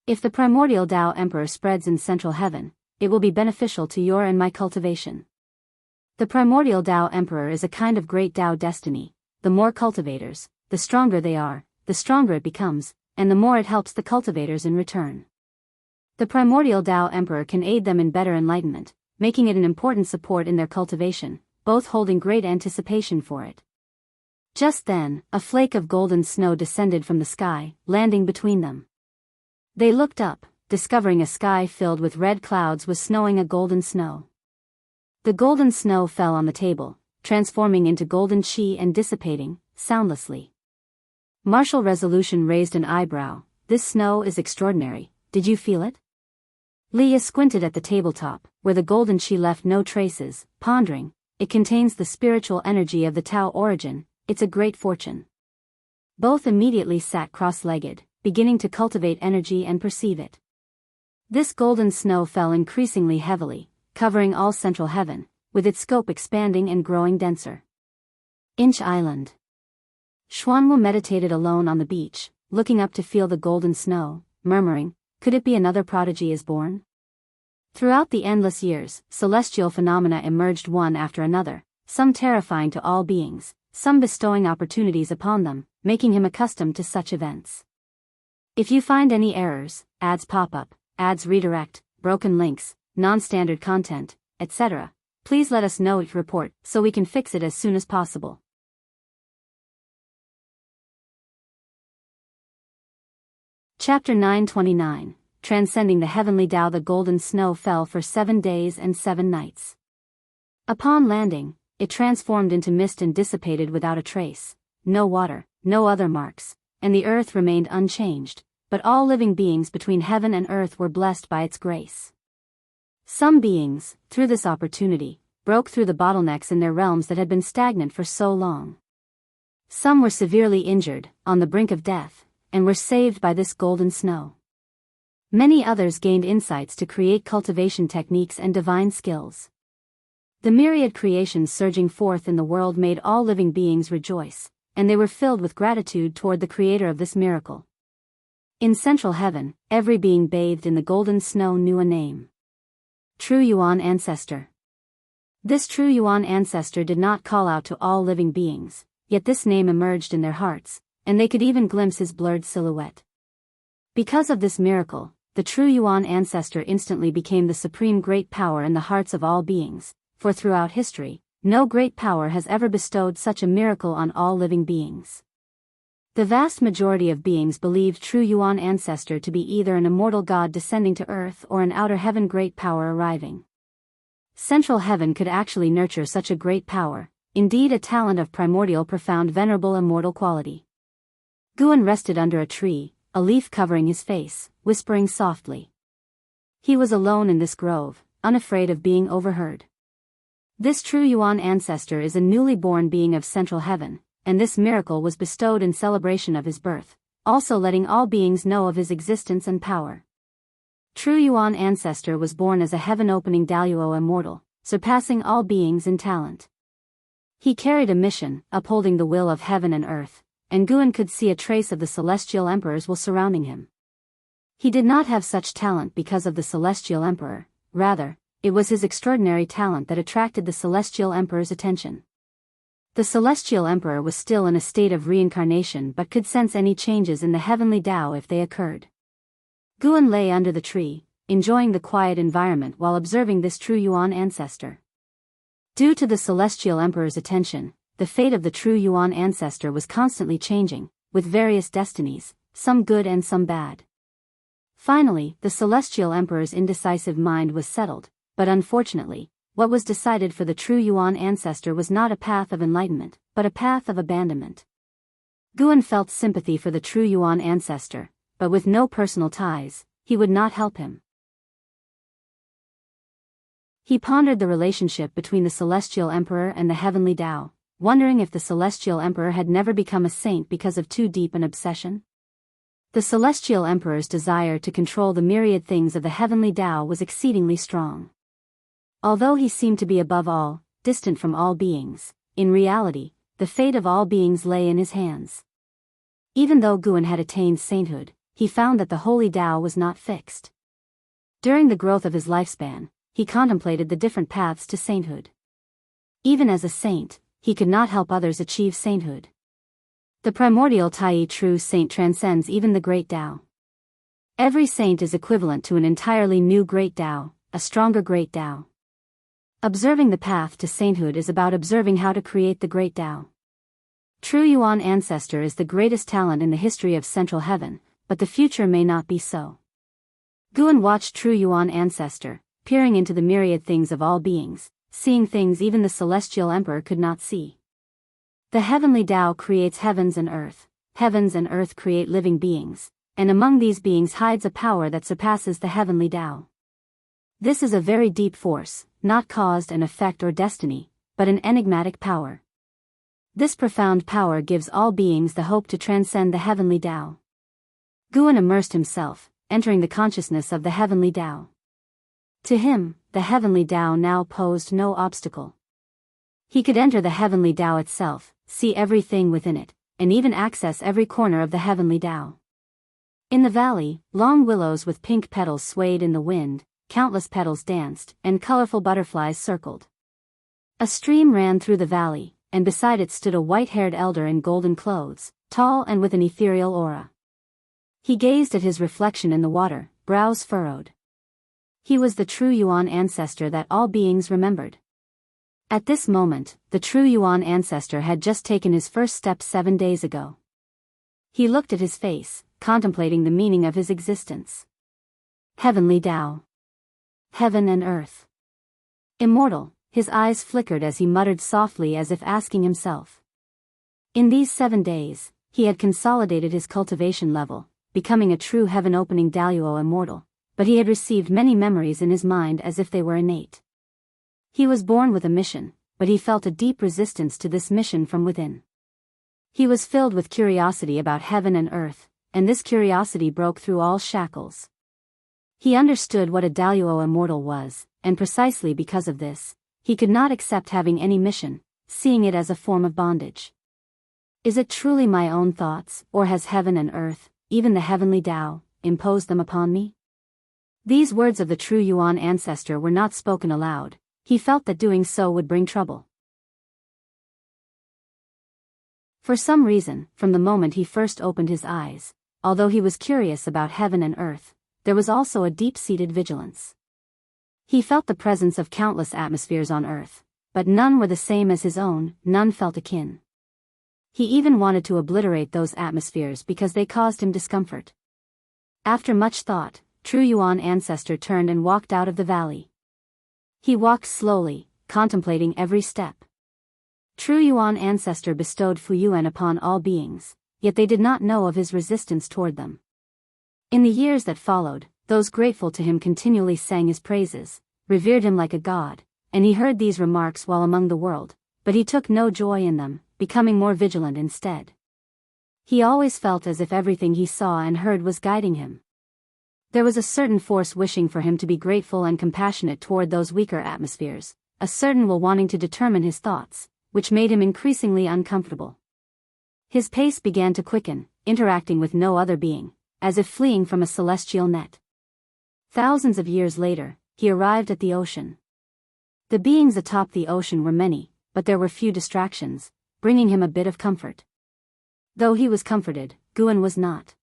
If the Primordial Tao Emperor spreads in Central Heaven, it will be beneficial to your and my cultivation. The Primordial Tao Emperor is a kind of great Tao destiny. The more cultivators, the stronger they are, the stronger it becomes, and the more it helps the cultivators in return. The primordial Tao Emperor can aid them in better enlightenment, making it an important support in their cultivation, both holding great anticipation for it. Just then, a flake of golden snow descended from the sky, landing between them. They looked up, discovering a sky filled with red clouds was snowing a golden snow. The golden snow fell on the table, transforming into golden chi and dissipating, soundlessly. Martial Resolution raised an eyebrow. This snow is extraordinary, did you feel it? Leah squinted at the tabletop, where the golden chi left no traces, pondering. It contains the spiritual energy of the Tao origin, it's a great fortune. Both immediately sat cross-legged, beginning to cultivate energy and perceive it. This golden snow fell increasingly heavily, covering all central heaven, with its scope expanding and growing denser. Inch Island. Xuanwu meditated alone on the beach, looking up to feel the golden snow, murmuring, could it be another prodigy is born? Throughout the endless years, celestial phenomena emerged one after another, some terrifying to all beings, some bestowing opportunities upon them, making him accustomed to such events. If you find any errors, ads pop up, ads redirect, broken links, non-standard content, etc., please let us know each report so we can fix it as soon as possible. Chapter 929, Transcending the Heavenly Tao. The golden snow fell for 7 days and 7 nights. Upon landing, it transformed into mist and dissipated without a trace, no water, no other marks, and the earth remained unchanged, but all living beings between heaven and earth were blessed by its grace. Some beings, through this opportunity, broke through the bottlenecks in their realms that had been stagnant for so long. Some were severely injured, on the brink of death, and were saved by this golden snow. Many others gained insights to create cultivation techniques and divine skills. The myriad creations surging forth in the world made all living beings rejoice, and they were filled with gratitude toward the creator of this miracle. In central heaven, every being bathed in the golden snow knew a name. True Yuan Ancestor. This true Yuan Ancestor did not call out to all living beings, yet this name emerged in their hearts, and they could even glimpse his blurred silhouette. Because of this miracle, the true Yuan Ancestor instantly became the supreme great power in the hearts of all beings, for throughout history, no great power has ever bestowed such a miracle on all living beings. The vast majority of beings believed true Yuan Ancestor to be either an immortal god descending to earth or an outer heaven great power arriving. Central heaven could actually nurture such a great power, indeed a talent of primordial profound venerable immortal quality. Guan rested under a tree, a leaf covering his face, whispering softly. He was alone in this grove, unafraid of being overheard. This true Yuan Ancestor is a newly born being of central heaven, and this miracle was bestowed in celebration of his birth, also letting all beings know of his existence and power. True Yuan Ancestor was born as a heaven-opening Daluo immortal, surpassing all beings in talent. He carried a mission, upholding the will of heaven and earth, and Guan could see a trace of the celestial emperors while surrounding him. He did not have such talent because of the celestial emperor, rather, it was his extraordinary talent that attracted the celestial emperor's attention. The celestial emperor was still in a state of reincarnation but could sense any changes in the heavenly Tao if they occurred. Guan lay under the tree, enjoying the quiet environment while observing this true Yuan Ancestor. Due to the celestial emperor's attention, the fate of the true Yuan Ancestor was constantly changing, with various destinies, some good and some bad. Finally, the celestial emperor's indecisive mind was settled, but unfortunately, what was decided for the true Yuan Ancestor was not a path of enlightenment, but a path of abandonment. Guan felt sympathy for the true Yuan Ancestor, but with no personal ties, he would not help him. He pondered the relationship between the celestial emperor and the heavenly Tao, wondering if the celestial emperor had never become a saint because of too deep an obsession. The celestial emperor's desire to control the myriad things of the heavenly Tao was exceedingly strong. Although he seemed to be above all, distant from all beings, in reality, the fate of all beings lay in his hands. Even though Guan had attained sainthood, he found that the holy Tao was not fixed. During the growth of his lifespan, he contemplated the different paths to sainthood. Even as a saint, he could not help others achieve sainthood. The primordial Tai true saint transcends even the great Tao. Every saint is equivalent to an entirely new great Tao, a stronger great Tao. Observing the path to sainthood is about observing how to create the great Tao. True Yuan ancestor is the greatest talent in the history of Central Heaven, but the future may not be so. Guan watched True Yuan ancestor, peering into the myriad things of all beings, seeing things even the celestial emperor could not see. The heavenly Tao creates heavens and earth create living beings, and among these beings hides a power that surpasses the heavenly Tao. This is a very deep force, not cause and effect or destiny, but an enigmatic power. This profound power gives all beings the hope to transcend the heavenly Tao. Guan immersed himself, entering the consciousness of the heavenly Tao. To him, the heavenly Tao now posed no obstacle. He could enter the heavenly Tao itself, see everything within it, and even access every corner of the heavenly Tao. In the valley, long willows with pink petals swayed in the wind, countless petals danced, and colorful butterflies circled. A stream ran through the valley, and beside it stood a white-haired elder in golden clothes, tall and with an ethereal aura. He gazed at his reflection in the water, brows furrowed. He was the true Yuan ancestor that all beings remembered. At this moment, the true Yuan ancestor had just taken his first step 7 days ago. He looked at his face, contemplating the meaning of his existence. Heavenly Tao. Heaven and earth. Immortal, his eyes flickered as he muttered softly as if asking himself. In these 7 days, he had consolidated his cultivation level, becoming a true heaven-opening Daluo immortal, but he had received many memories in his mind as if they were innate. He was born with a mission, but he felt a deep resistance to this mission from within. He was filled with curiosity about heaven and earth, and this curiosity broke through all shackles. He understood what a Daluo immortal was, and precisely because of this, he could not accept having any mission, seeing it as a form of bondage. Is it truly my own thoughts, or has heaven and earth, even the heavenly Tao, imposed them upon me? These words of the true Yuan ancestor were not spoken aloud. He felt that doing so would bring trouble. For some reason, from the moment he first opened his eyes, although he was curious about heaven and earth, there was also a deep-seated vigilance. He felt the presence of countless atmospheres on earth, but none were the same as his own, none felt akin. He even wanted to obliterate those atmospheres because they caused him discomfort. After much thought, True Yuan ancestor turned and walked out of the valley. He walked slowly, contemplating every step. True Yuan ancestor bestowed Fuyuan upon all beings, yet they did not know of his resistance toward them. In the years that followed, those grateful to him continually sang his praises, revered him like a god, and he heard these remarks while among the world, but he took no joy in them, becoming more vigilant instead. He always felt as if everything he saw and heard was guiding him. There was a certain force wishing for him to be grateful and compassionate toward those weaker atmospheres, a certain will wanting to determine his thoughts, which made him increasingly uncomfortable. His pace began to quicken, interacting with no other being, as if fleeing from a celestial net. Thousands of years later, he arrived at the ocean. The beings atop the ocean were many, but there were few distractions, bringing him a bit of comfort. Though he was comforted, Guan was not.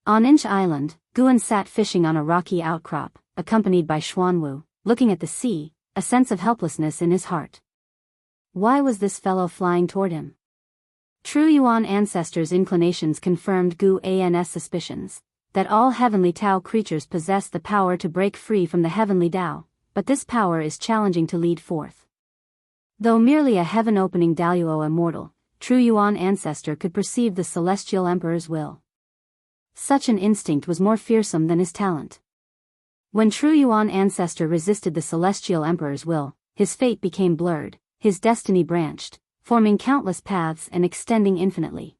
On Inch Island, Guan sat fishing on a rocky outcrop, accompanied by Xuanwu, looking at the sea, a sense of helplessness in his heart. Why was this fellow flying toward him? True Yuan ancestors' inclinations confirmed Gu An's suspicions, that all heavenly Tao creatures possess the power to break free from the heavenly Tao, but this power is challenging to lead forth. Though merely a heaven-opening Daluo immortal, True Yuan ancestor could perceive the celestial emperor's will. Such an instinct was more fearsome than his talent. When True Yuan ancestor resisted the celestial emperor's will, his fate became blurred, his destiny branched, forming countless paths and extending infinitely.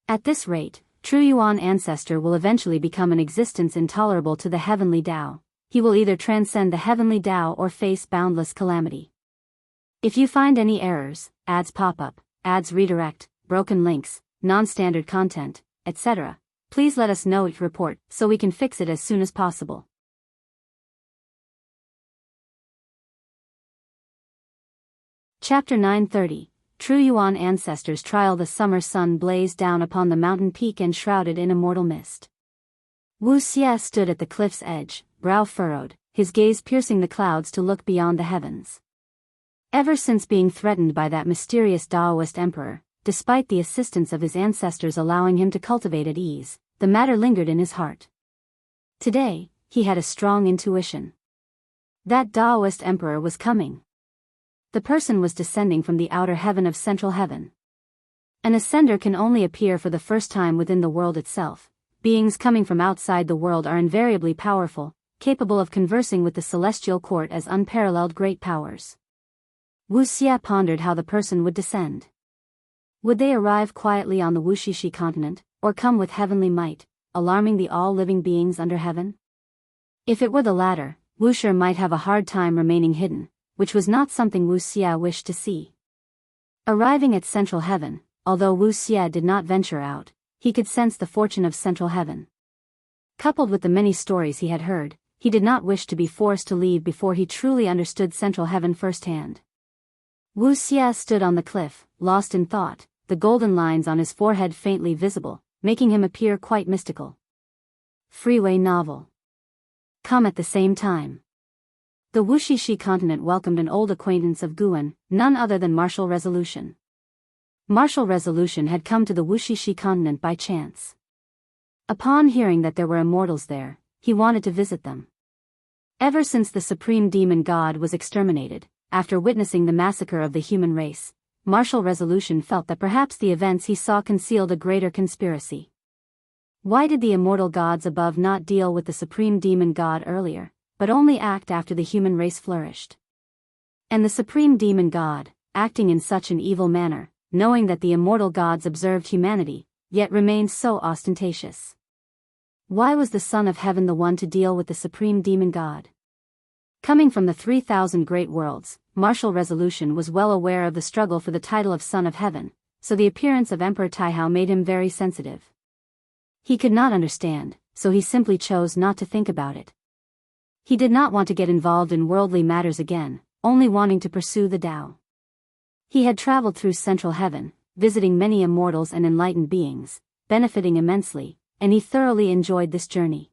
At this rate, True Yuan ancestor will eventually become an existence intolerable to the heavenly Tao. He will either transcend the heavenly Tao or face boundless calamity. If you find any errors, ads pop up, ads redirect, broken links, non-standard content, etc., please let us know, report, so we can fix it as soon as possible. Chapter 930, true Yuan ancestors' trial. The summer sun blazed down upon the mountain peak and shrouded in immortal mist. Wu Xie stood at the cliff's edge, brow furrowed, his gaze piercing the clouds to look beyond the heavens. Ever since being threatened by that mysterious Taoist emperor, despite the assistance of his ancestors allowing him to cultivate at ease, the matter lingered in his heart. Today, he had a strong intuition. That Taoist emperor was coming. The person was descending from the outer heaven of central heaven. An ascender can only appear for the first time within the world itself. Beings coming from outside the world are invariably powerful, capable of conversing with the celestial court as unparalleled great powers. Wu Xie pondered how the person would descend. Would they arrive quietly on the Wushishi continent, or come with heavenly might, alarming the all-living beings under heaven? If it were the latter, Wuxia might have a hard time remaining hidden, which was not something Wu Xie wished to see. Arriving at central heaven, although Wu Xie did not venture out, he could sense the fortune of central heaven. Coupled with the many stories he had heard, he did not wish to be forced to leave before he truly understood central heaven firsthand. Wu Xie stood on the cliff, lost in thought, the golden lines on his forehead faintly visible, making him appear quite mystical. Freeway novel. Come at the same time. The Wushishi continent welcomed an old acquaintance of Guan, none other than Martial Resolution. Martial Resolution had come to the Wushishi continent by chance. Upon hearing that there were immortals there, he wanted to visit them. Ever since the supreme demon god was exterminated, after witnessing the massacre of the human race, Martial Resolution felt that perhaps the events he saw concealed a greater conspiracy. Why did the immortal gods above not deal with the supreme demon god earlier, but only act after the human race flourished? And the supreme demon god, acting in such an evil manner, knowing that the immortal gods observed humanity, yet remained so ostentatious. Why was the Son of Heaven the one to deal with the supreme demon god? Coming from the 3,000 great worlds, Martial Resolution was well aware of the struggle for the title of Son of Heaven, so the appearance of Emperor Taihao made him very sensitive. He could not understand, so he simply chose not to think about it. He did not want to get involved in worldly matters again, only wanting to pursue the Tao. He had traveled through central heaven, visiting many immortals and enlightened beings, benefiting immensely, and he thoroughly enjoyed this journey.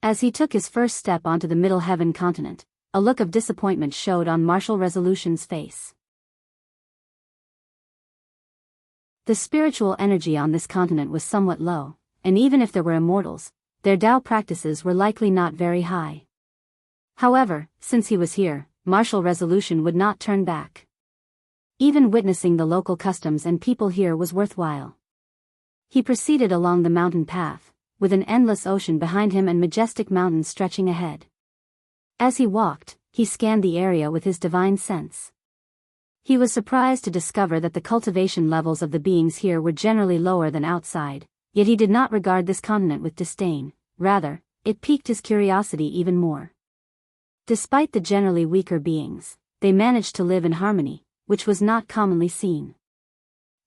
As he took his first step onto the Middle Heaven continent, a look of disappointment showed on Martial Resolution's face. The spiritual energy on this continent was somewhat low, and even if there were immortals, their Tao practices were likely not very high. However, since he was here, Martial Resolution would not turn back. Even witnessing the local customs and people here was worthwhile. He proceeded along the mountain path, with an endless ocean behind him and majestic mountains stretching ahead. As he walked, he scanned the area with his divine sense. He was surprised to discover that the cultivation levels of the beings here were generally lower than outside, yet he did not regard this continent with disdain, rather, it piqued his curiosity even more. Despite the generally weaker beings, they managed to live in harmony, which was not commonly seen.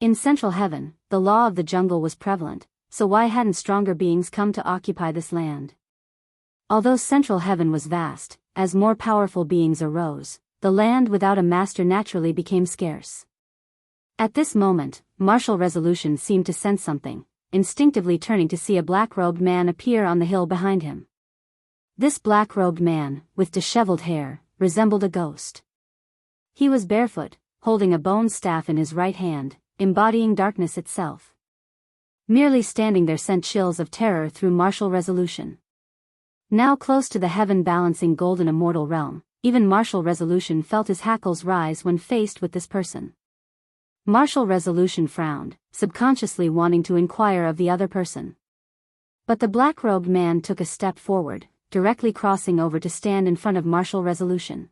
In central heaven, the law of the jungle was prevalent, so why hadn't stronger beings come to occupy this land? Although central heaven was vast, as more powerful beings arose, the land without a master naturally became scarce. At this moment, Martial Resolution seemed to sense something, instinctively turning to see a black-robed man appear on the hill behind him. This black-robed man, with disheveled hair, resembled a ghost. He was barefoot, holding a bone staff in his right hand, embodying darkness itself. Merely standing there sent chills of terror through Martial Resolution. Now close to the heaven-balancing golden immortal realm, even Martial Resolution felt his hackles rise when faced with this person. Martial Resolution frowned, subconsciously wanting to inquire of the other person. But the black-robed man took a step forward, directly crossing over to stand in front of Martial Resolution.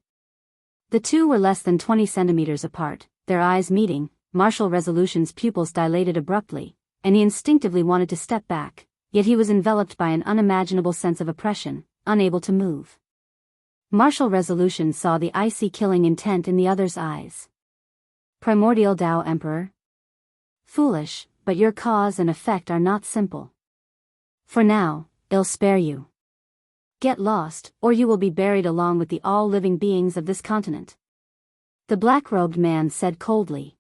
The two were less than 20 centimeters apart, their eyes meeting, Martial Resolution's pupils dilated abruptly, and he instinctively wanted to step back, yet he was enveloped by an unimaginable sense of oppression, unable to move. Martial Resolution saw the icy killing intent in the other's eyes. Primordial Tao Emperor? Foolish, but your cause and effect are not simple. For now, I'll spare you. Get lost, or you will be buried along with the all-living beings of this continent. The black-robed man said coldly.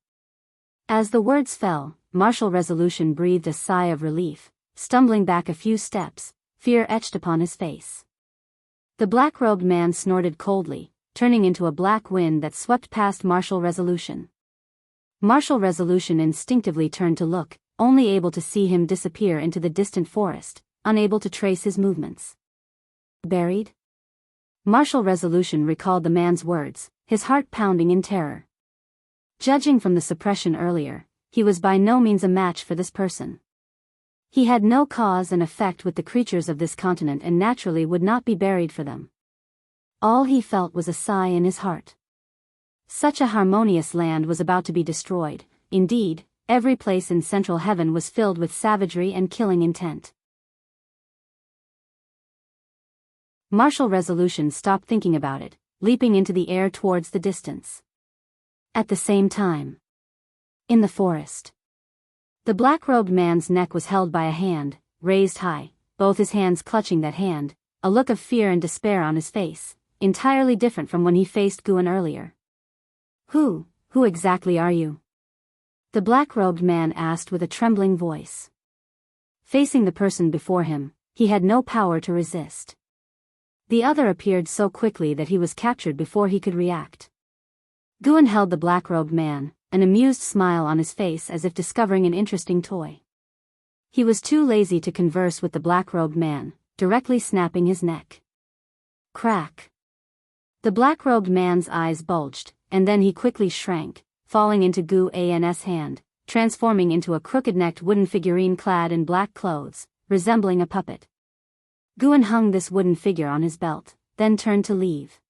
As the words fell, Martial Resolution breathed a sigh of relief, stumbling back a few steps, fear etched upon his face. The black-robed man snorted coldly, turning into a black wind that swept past Martial Resolution. Martial Resolution instinctively turned to look, only able to see him disappear into the distant forest, unable to trace his movements. Buried? Martial Resolution recalled the man's words, his heart pounding in terror. Judging from the suppression earlier, he was by no means a match for this person. He had no cause and effect with the creatures of this continent and naturally would not be buried for them. All he felt was a sigh in his heart. Such a harmonious land was about to be destroyed. Indeed, every place in Central Heaven was filled with savagery and killing intent. Martial Resolution stopped thinking about it, leaping into the air towards the distance. At the same time, in the forest, the black-robed man's neck was held by a hand, raised high, both his hands clutching that hand, a look of fear and despair on his face, entirely different from when he faced Groom earlier. Who exactly are you?" the black-robed man asked with a trembling voice. Facing the person before him, he had no power to resist. The other appeared so quickly that he was captured before he could react. Groom held the black-robed man, an amused smile on his face as if discovering an interesting toy. He was too lazy to converse with the black-robed man, directly snapping his neck. Crack! The black-robed man's eyes bulged, and then he quickly shrank, falling into Groom's hand, transforming into a crooked-necked wooden figurine clad in black clothes, resembling a puppet. Groom hung this wooden figure on his belt, then turned to leave.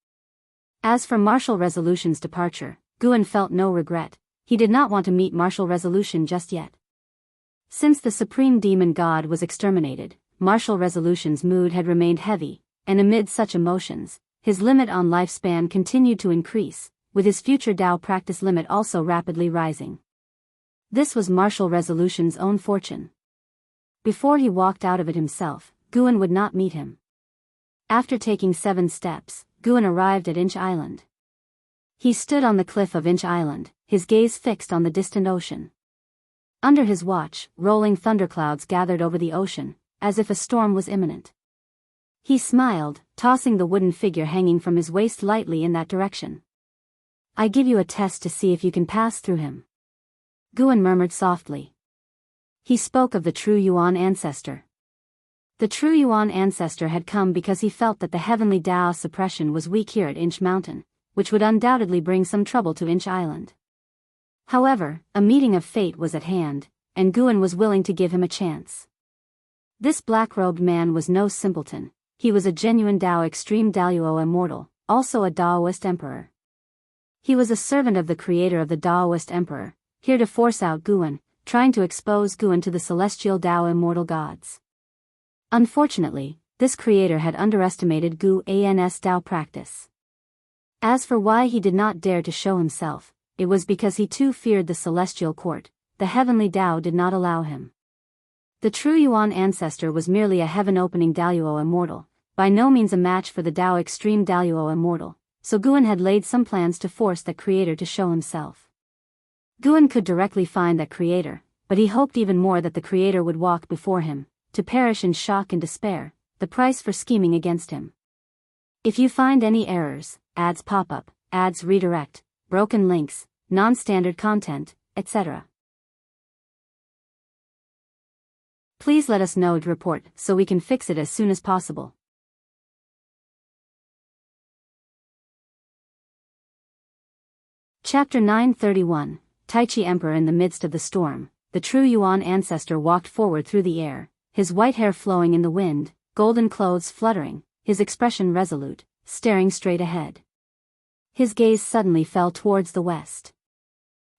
As for Martial Resolution's departure, Groom felt no regret. He did not want to meet Martial Resolution just yet. Since the supreme demon god was exterminated, Martial Resolution's mood had remained heavy, and amid such emotions, his limit on lifespan continued to increase, with his future Tao practice limit also rapidly rising. This was Martial Resolution's own fortune. Before he walked out of it himself, Groom would not meet him. After taking 7 steps, Groom arrived at Inch Island. He stood on the cliff of Inch Island, his gaze fixed on the distant ocean. Under his watch, rolling thunderclouds gathered over the ocean, as if a storm was imminent. He smiled, tossing the wooden figure hanging from his waist lightly in that direction. "I give you a test to see if you can pass through him," Groom murmured softly. He spoke of the true Yuan ancestor. The true Yuan ancestor had come because he felt that the heavenly Tao suppression was weak here at Inch Mountain, which would undoubtedly bring some trouble to Inch Island. However, a meeting of fate was at hand, and Groom was willing to give him a chance. This black-robed man was no simpleton. He was a genuine Tao extreme Daoist immortal, also a Daoist emperor. He was a servant of the creator of the Daoist emperor, here to force out Groom, trying to expose Groom to the celestial Tao immortal gods. Unfortunately, this creator had underestimated Groom's Tao practice. As for why he did not dare to show himself, it was because he too feared the celestial court. The heavenly Tao did not allow him. The true Yuan ancestor was merely a heaven-opening Daoist immortal, by no means a match for the Tao extreme Daoist immortal, so Groom had laid some plans to force that creator to show himself. Groom could directly find that creator, but he hoped even more that the creator would walk before him, to perish in shock and despair, the price for scheming against him. If you find any errors, ads pop up, ads redirect, broken links, non-standard content, etc., please let us know to report so we can fix it as soon as possible. Chapter 931, Tai Chi Emperor. In the midst of the storm, the true Yuan ancestor walked forward through the air, his white hair flowing in the wind, golden clothes fluttering, his expression resolute, staring straight ahead. His gaze suddenly fell towards the west.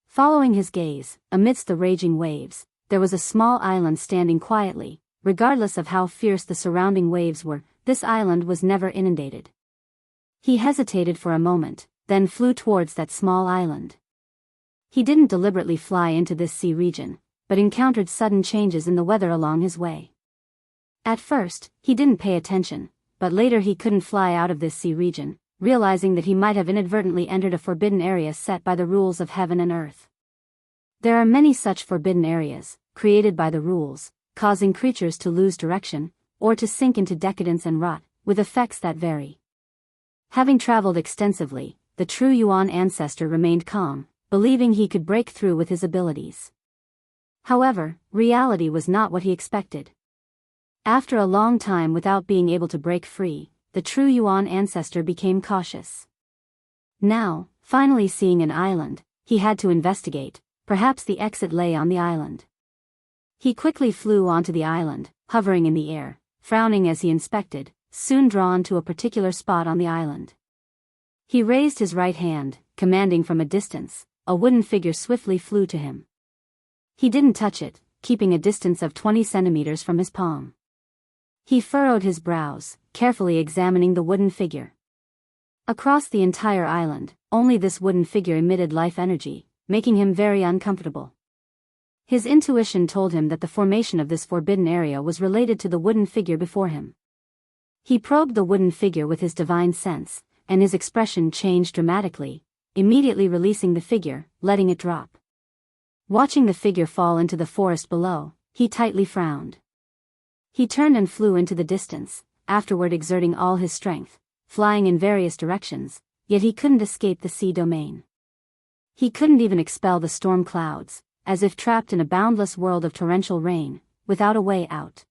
Following his gaze, amidst the raging waves, there was a small island standing quietly. Regardless of how fierce the surrounding waves were, this island was never inundated. He hesitated for a moment, then flew towards that small island. He didn't deliberately fly into this sea region, but encountered sudden changes in the weather along his way. At first, he didn't pay attention, but later he couldn't fly out of this sea region, realizing that he might have inadvertently entered a forbidden area set by the rules of heaven and earth. There are many such forbidden areas, created by the rules, causing creatures to lose direction, or to sink into decadence and rot, with effects that vary. Having traveled extensively, the true Yuan ancestor remained calm, believing he could break through with his abilities. However, reality was not what he expected. After a long time without being able to break free, the true Yuan ancestor became cautious. Now, finally seeing an island, he had to investigate. Perhaps the exit lay on the island. He quickly flew onto the island, hovering in the air, frowning as he inspected, soon drawn to a particular spot on the island. He raised his right hand, commanding from a distance. A wooden figure swiftly flew to him. He didn't touch it, keeping a distance of 20 centimeters from his palm. He furrowed his brows, carefully examining the wooden figure. Across the entire island, only this wooden figure emitted life energy, making him very uncomfortable. His intuition told him that the formation of this forbidden area was related to the wooden figure before him. He probed the wooden figure with his divine sense, and his expression changed dramatically, immediately releasing the figure, letting it drop. Watching the figure fall into the forest below, he tightly frowned. He turned and flew into the distance, afterward exerting all his strength, flying in various directions, yet he couldn't escape the sea domain. He couldn't even expel the storm clouds, as if trapped in a boundless world of torrential rain, without a way out.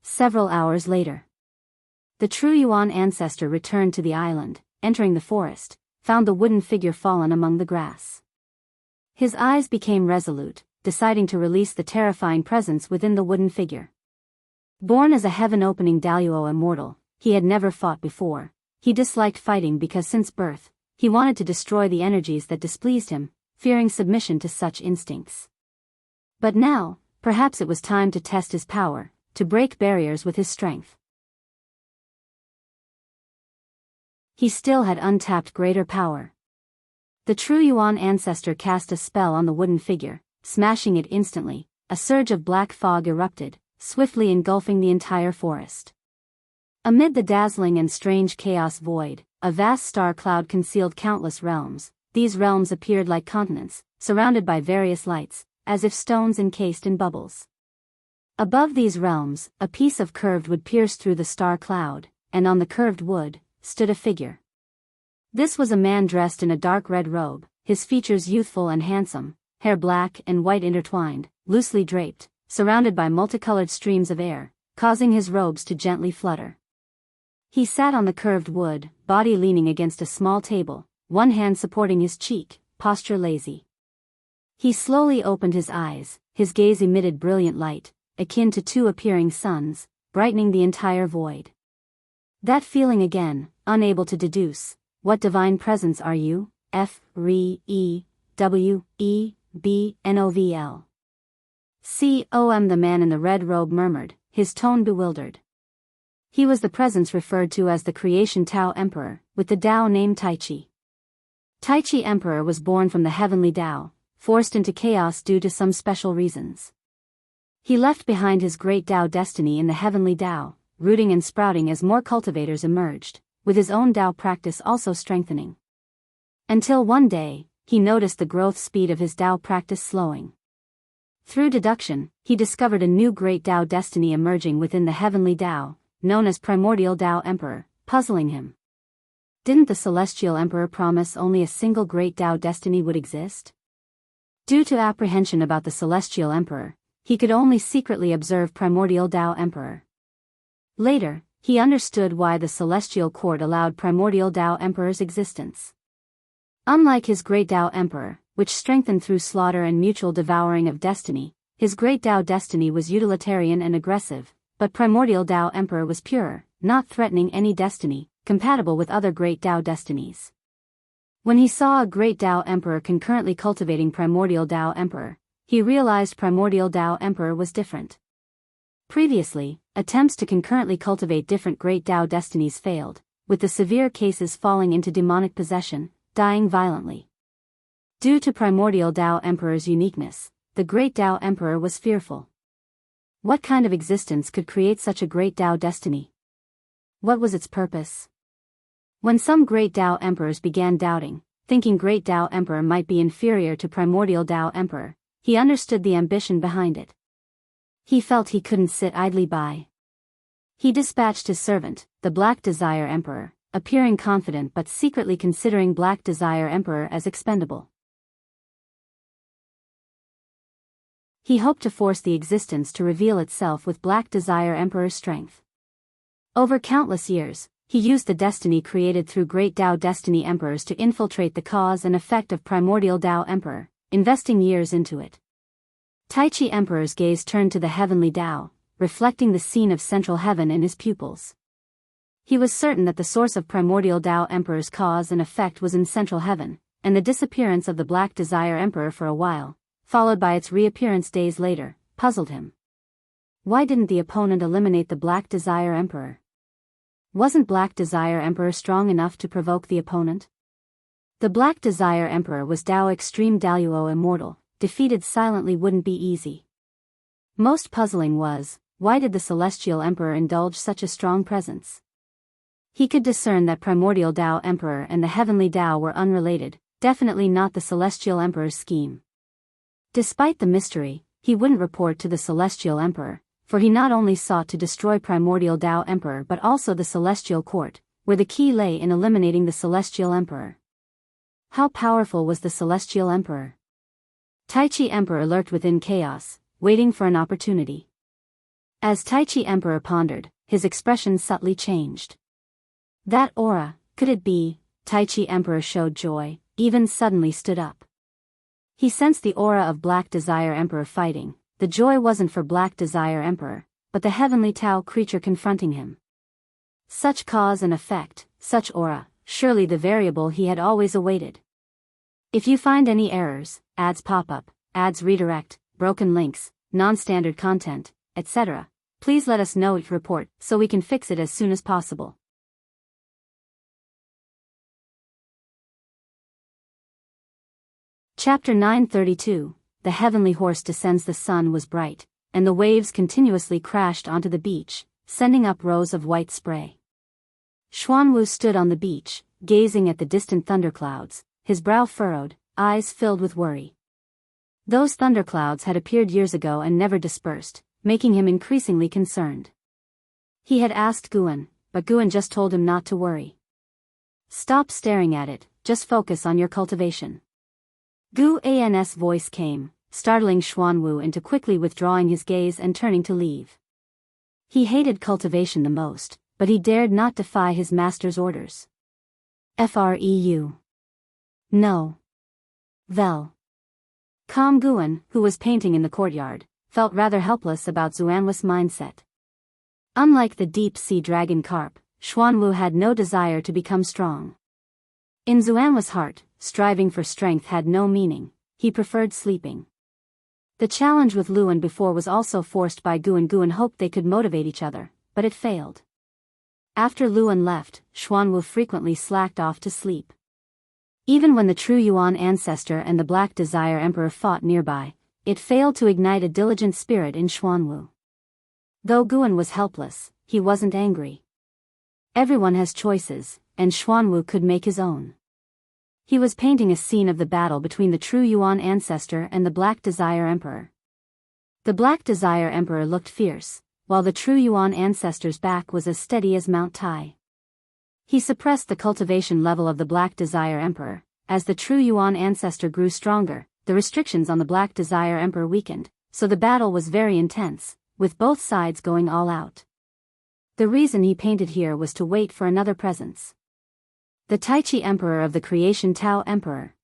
Several hours later, the true Yuan ancestor returned to the island, entering the forest, found the wooden figure fallen among the grass. His eyes became resolute, deciding to release the terrifying presence within the wooden figure. Born as a heaven-opening Daluo immortal, he had never fought before. He disliked fighting because since birth, he wanted to destroy the energies that displeased him, fearing submission to such instincts. But now, perhaps it was time to test his power, to break barriers with his strength. He still had untapped greater power. The true Yuan ancestor cast a spell on the wooden figure, smashing it instantly. A surge of black fog erupted, swiftly engulfing the entire forest. Amid the dazzling and strange chaos void, a vast star cloud concealed countless realms. These realms appeared like continents, surrounded by various lights, as if stones encased in bubbles. Above these realms, a piece of curved wood pierced through the star cloud, and on the curved wood, stood a figure. This was a man dressed in a dark red robe, his features youthful and handsome, hair black and white intertwined, loosely draped, surrounded by multicolored streams of air, causing his robes to gently flutter. He sat on the curved wood, body leaning against a small table, one hand supporting his cheek, posture lazy. He slowly opened his eyes, his gaze emitted brilliant light, akin to two appearing suns, brightening the entire void. That feeling again, unable to deduce, what divine presence are you? FREEWEBNOVL. COM, the man in the red robe murmured, his tone bewildered. He was the presence referred to as the Creation Tao Emperor, with the Tao name Tai Chi. Tai Chi Emperor was born from the heavenly Tao, forced into chaos due to some special reasons. He left behind his great Tao destiny in the heavenly Tao, rooting and sprouting as more cultivators emerged, with his own Tao practice also strengthening. Until one day, he noticed the growth speed of his Tao practice slowing. Through deduction, he discovered a new great Tao destiny emerging within the heavenly Tao, known as Primordial Tao Emperor, puzzling him. Didn't the Celestial Emperor promise only a single great Tao destiny would exist? Due to apprehension about the Celestial Emperor, he could only secretly observe Primordial Tao Emperor. Later, he understood why the Celestial Court allowed Primordial Tao Emperor's existence. Unlike his great Tao Emperor, which strengthened through slaughter and mutual devouring of destiny, his great Tao destiny was utilitarian and aggressive, but Primordial Tao Emperor was pure, not threatening any destiny, compatible with other great Tao destinies. When he saw a great Tao Emperor concurrently cultivating Primordial Tao Emperor, he realized Primordial Tao Emperor was different. Previously, attempts to concurrently cultivate different great Tao destinies failed, with the severe cases falling into demonic possession, dying violently. Due to Primordial Tao Emperor's uniqueness, the great Tao Emperor was fearful. What kind of existence could create such a great Tao destiny? What was its purpose? When some great Tao Emperors began doubting, thinking great Tao Emperor might be inferior to Primordial Tao Emperor, he understood the ambition behind it. He felt he couldn't sit idly by. He dispatched his servant, the Black Desire Emperor, appearing confident but secretly considering Black Desire Emperor as expendable. He hoped to force the existence to reveal itself with Black Desire Emperor's strength. Over countless years, he used the destiny created through Great Tao Destiny Emperors to infiltrate the cause and effect of Primordial Tao Emperor, investing years into it. Tai Chi Emperor's gaze turned to the heavenly Tao, reflecting the scene of central heaven in his pupils. He was certain that the source of Primordial Tao Emperor's cause and effect was in central heaven, and the disappearance of the Black Desire Emperor for a while, followed by its reappearance days later, puzzled him. Why didn't the opponent eliminate the Black Desire Emperor? Wasn't Black Desire Emperor strong enough to provoke the opponent? The Black Desire Emperor was Dao Extreme Daluo Immortal, defeated silently wouldn't be easy. Most puzzling was, why did the Celestial Emperor indulge such a strong presence? He could discern that Primordial Tao Emperor and the Heavenly Tao were unrelated, definitely not the Celestial Emperor's scheme. Despite the mystery, he wouldn't report to the Celestial Emperor, for he not only sought to destroy Primordial Tao Emperor but also the Celestial Court, where the key lay in eliminating the Celestial Emperor. How powerful was the Celestial Emperor? Tai Chi Emperor lurked within chaos, waiting for an opportunity. As Tai Chi Emperor pondered, his expression subtly changed. That aura, could it be? Tai Chi Emperor showed joy, even suddenly stood up. He sensed the aura of Black Desire Emperor fighting. The joy wasn't for Black Desire Emperor, but the heavenly Tao creature confronting him. Such cause and effect, such aura, surely the variable he had always awaited. If you find any errors, ads pop up, ads redirect, broken links, non-standard content, etc., please let us know each report so we can fix it as soon as possible. Chapter 932, The Heavenly Horse Descends. The sun was bright, and the waves continuously crashed onto the beach, sending up rows of white spray. Xuanwu stood on the beach, gazing at the distant thunderclouds, his brow furrowed, eyes filled with worry. Those thunderclouds had appeared years ago and never dispersed, making him increasingly concerned. He had asked Guan, but Guan just told him not to worry. Stop staring at it, just focus on your cultivation. Guan's voice came, startling Xuanwu into quickly withdrawing his gaze and turning to leave. He hated cultivation the most, but he dared not defy his master's orders. Freu. No. Vel. Calm Guan, who was painting in the courtyard, felt rather helpless about Xuanwu's mindset. Unlike the deep-sea dragon carp, Xuanwu had no desire to become strong. In Xuanwu's heart, striving for strength had no meaning, he preferred sleeping. The challenge with Luan before was also forced by Guan. Guan hoped they could motivate each other, but it failed. After Luan left, Xuanwu frequently slacked off to sleep. Even when the true Yuan ancestor and the Black Desire Emperor fought nearby, it failed to ignite a diligent spirit in Xuanwu. Though Guan was helpless, he wasn't angry. Everyone has choices, and Xuanwu could make his own. He was painting a scene of the battle between the true Yuan ancestor and the Black Desire Emperor. The Black Desire Emperor looked fierce, while the true Yuan ancestor's back was as steady as Mount Tai. He suppressed the cultivation level of the Black Desire Emperor. As the true Yuan ancestor grew stronger, the restrictions on the Black Desire Emperor weakened, so the battle was very intense, with both sides going all out. The reason he painted here was to wait for another presence. The Tai Chi Emperor of the Creation Tao Emperor.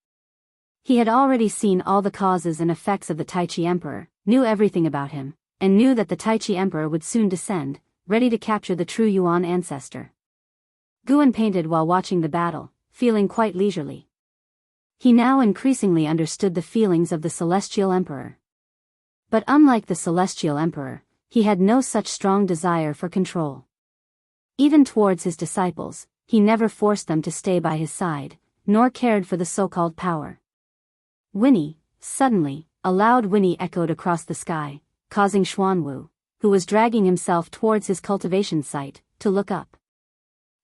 He had already seen all the causes and effects of the Tai Chi Emperor, knew everything about him, and knew that the Tai Chi Emperor would soon descend, ready to capture the true Yuan ancestor. Guan painted while watching the battle, feeling quite leisurely. He now increasingly understood the feelings of the Celestial Emperor. But unlike the Celestial Emperor, he had no such strong desire for control. Even towards his disciples, he never forced them to stay by his side, nor cared for the so-called power. Whinny, suddenly, a loud whinny echoed across the sky, causing Xuanwu, who was dragging himself towards his cultivation site, to look up.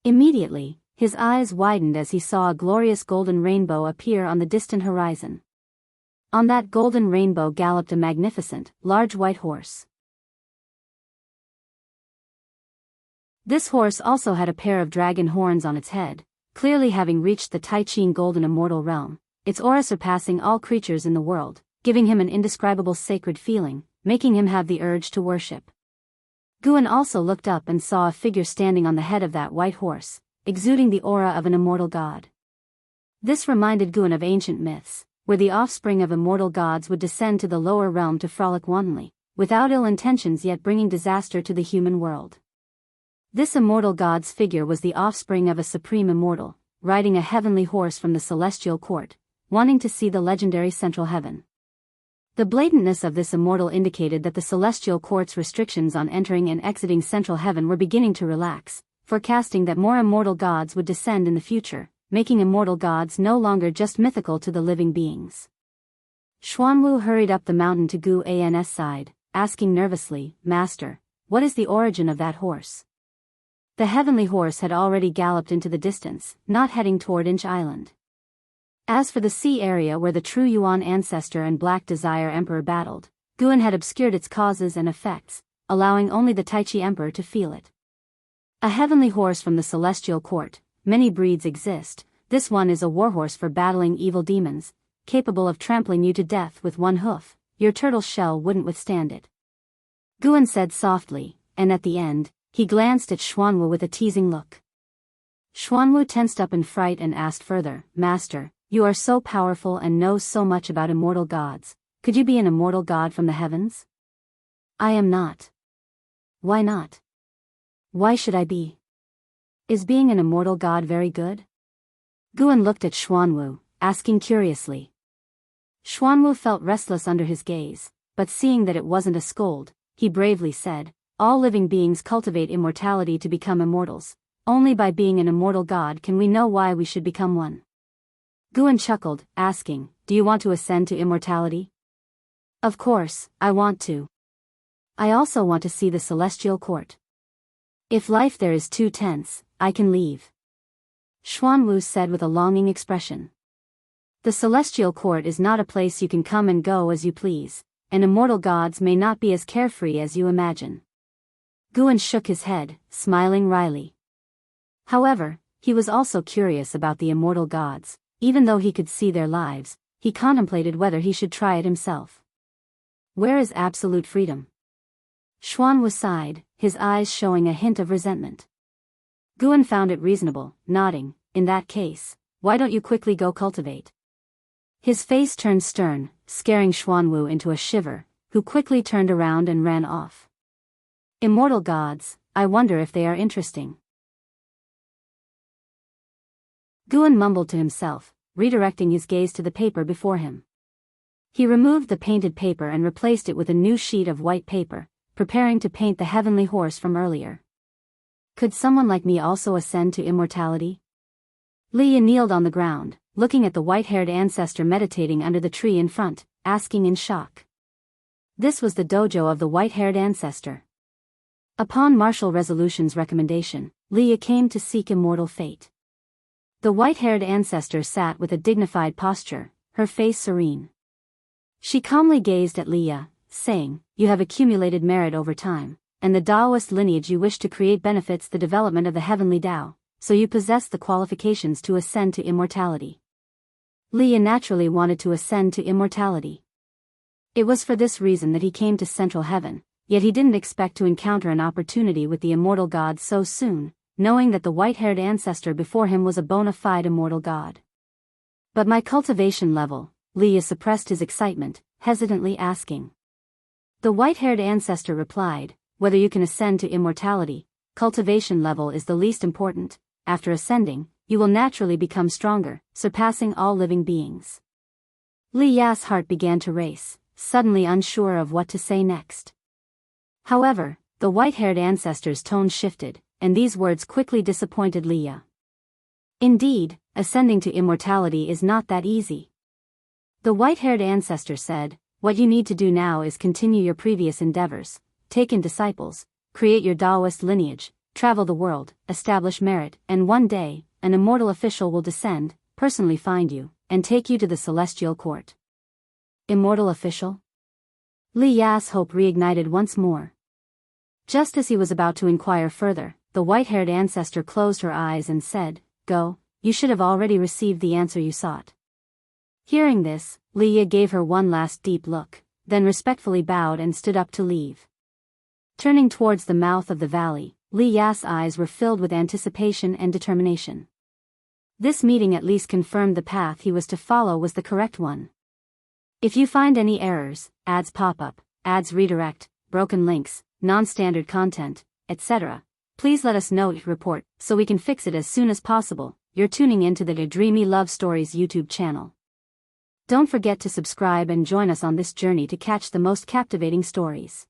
Immediately, his eyes widened as he saw a glorious golden rainbow appear on the distant horizon. On that golden rainbow galloped a magnificent, large white horse. This horse also had a pair of dragon horns on its head, clearly having reached the Tai-Ching golden immortal realm, its aura surpassing all creatures in the world, giving him an indescribable sacred feeling, making him have the urge to worship. Guan also looked up and saw a figure standing on the head of that white horse, exuding the aura of an immortal god. This reminded Guan of ancient myths, where the offspring of immortal gods would descend to the lower realm to frolic wantonly, without ill intentions yet bringing disaster to the human world. This immortal god's figure was the offspring of a supreme immortal, riding a heavenly horse from the celestial court, wanting to see the legendary central heaven. The blatantness of this immortal indicated that the celestial court's restrictions on entering and exiting central heaven were beginning to relax, forecasting that more immortal gods would descend in the future, making immortal gods no longer just mythical to the living beings. Xuanwu hurried up the mountain to Gu An's side, asking nervously, "Master, what is the origin of that horse?" The heavenly horse had already galloped into the distance, not heading toward Inch Island. As for the sea area where the true Yuan ancestor and Black Desire Emperor battled, Guan had obscured its causes and effects, allowing only the Taichi Emperor to feel it. A heavenly horse from the celestial court. Many breeds exist. This one is a warhorse for battling evil demons, capable of trampling you to death with one hoof. Your turtle shell wouldn't withstand it. Guan said softly, and at the end, he glanced at Xuanwu with a teasing look. Xuanwu tensed up in fright and asked further, "Master, you are so powerful and know so much about immortal gods. Could you be an immortal god from the heavens?" "I am not." "Why not?" "Why should I be? Is being an immortal god very good?" Guan looked at Xuanwu, asking curiously. Xuanwu felt restless under his gaze, but seeing that it wasn't a scold, he bravely said, "All living beings cultivate immortality to become immortals. Only by being an immortal god can we know why we should become one." Guan chuckled, asking, "Do you want to ascend to immortality?" "Of course, I want to. I also want to see the celestial court. If life there is too tense, I can leave," Xuanwu said with a longing expression. "The celestial court is not a place you can come and go as you please, and immortal gods may not be as carefree as you imagine." Guan shook his head, smiling wryly. However, he was also curious about the immortal gods. Even though he could see their lives, he contemplated whether he should try it himself. Where is absolute freedom? Xuanwu sighed, his eyes showing a hint of resentment. Guan found it reasonable, nodding, "In that case, why don't you quickly go cultivate?" His face turned stern, scaring Xuanwu into a shiver, who quickly turned around and ran off. Immortal gods, I wonder if they are interesting. Guan mumbled to himself, redirecting his gaze to the paper before him. He removed the painted paper and replaced it with a new sheet of white paper, preparing to paint the heavenly horse from earlier. Could someone like me also ascend to immortality? Leah kneeled on the ground, looking at the white-haired ancestor meditating under the tree in front, asking in shock. This was the dojo of the white-haired ancestor. Upon Martial Resolution's recommendation, Leah came to seek immortal fate. The white-haired ancestor sat with a dignified posture, her face serene. She calmly gazed at Leah, saying, "You have accumulated merit over time, and the Taoist lineage you wish to create benefits the development of the heavenly Tao, so you possess the qualifications to ascend to immortality." Leah naturally wanted to ascend to immortality. It was for this reason that he came to Central Heaven, yet he didn't expect to encounter an opportunity with the immortal god so soon, knowing that the white-haired ancestor before him was a bona fide immortal god. "But my cultivation level," Leah suppressed his excitement, hesitantly asking. The white-haired ancestor replied, "Whether you can ascend to immortality, cultivation level is the least important. After ascending, you will naturally become stronger, surpassing all living beings." Li Ya's heart began to race, suddenly unsure of what to say next. However, the white-haired ancestor's tone shifted, and these words quickly disappointed Leah. "Indeed, ascending to immortality is not that easy." The white-haired ancestor said, "What you need to do now is continue your previous endeavors, take in disciples, create your Taoist lineage, travel the world, establish merit, and one day, an immortal official will descend, personally find you, and take you to the celestial court." Immortal official? Li Ya's hope reignited once more. Just as he was about to inquire further, the white-haired ancestor closed her eyes and said, "Go, you should have already received the answer you sought." Hearing this, Li Ya gave her one last deep look, then respectfully bowed and stood up to leave. Turning towards the mouth of the valley, Li Ya's eyes were filled with anticipation and determination. This meeting at least confirmed the path he was to follow was the correct one. If you find any errors, ads pop up, ads redirect, broken links, non-standard content, etc., please let us know report so we can fix it as soon as possible. You're tuning into the Dreamy Love Stories YouTube channel. Don't forget to subscribe and join us on this journey to catch the most captivating stories.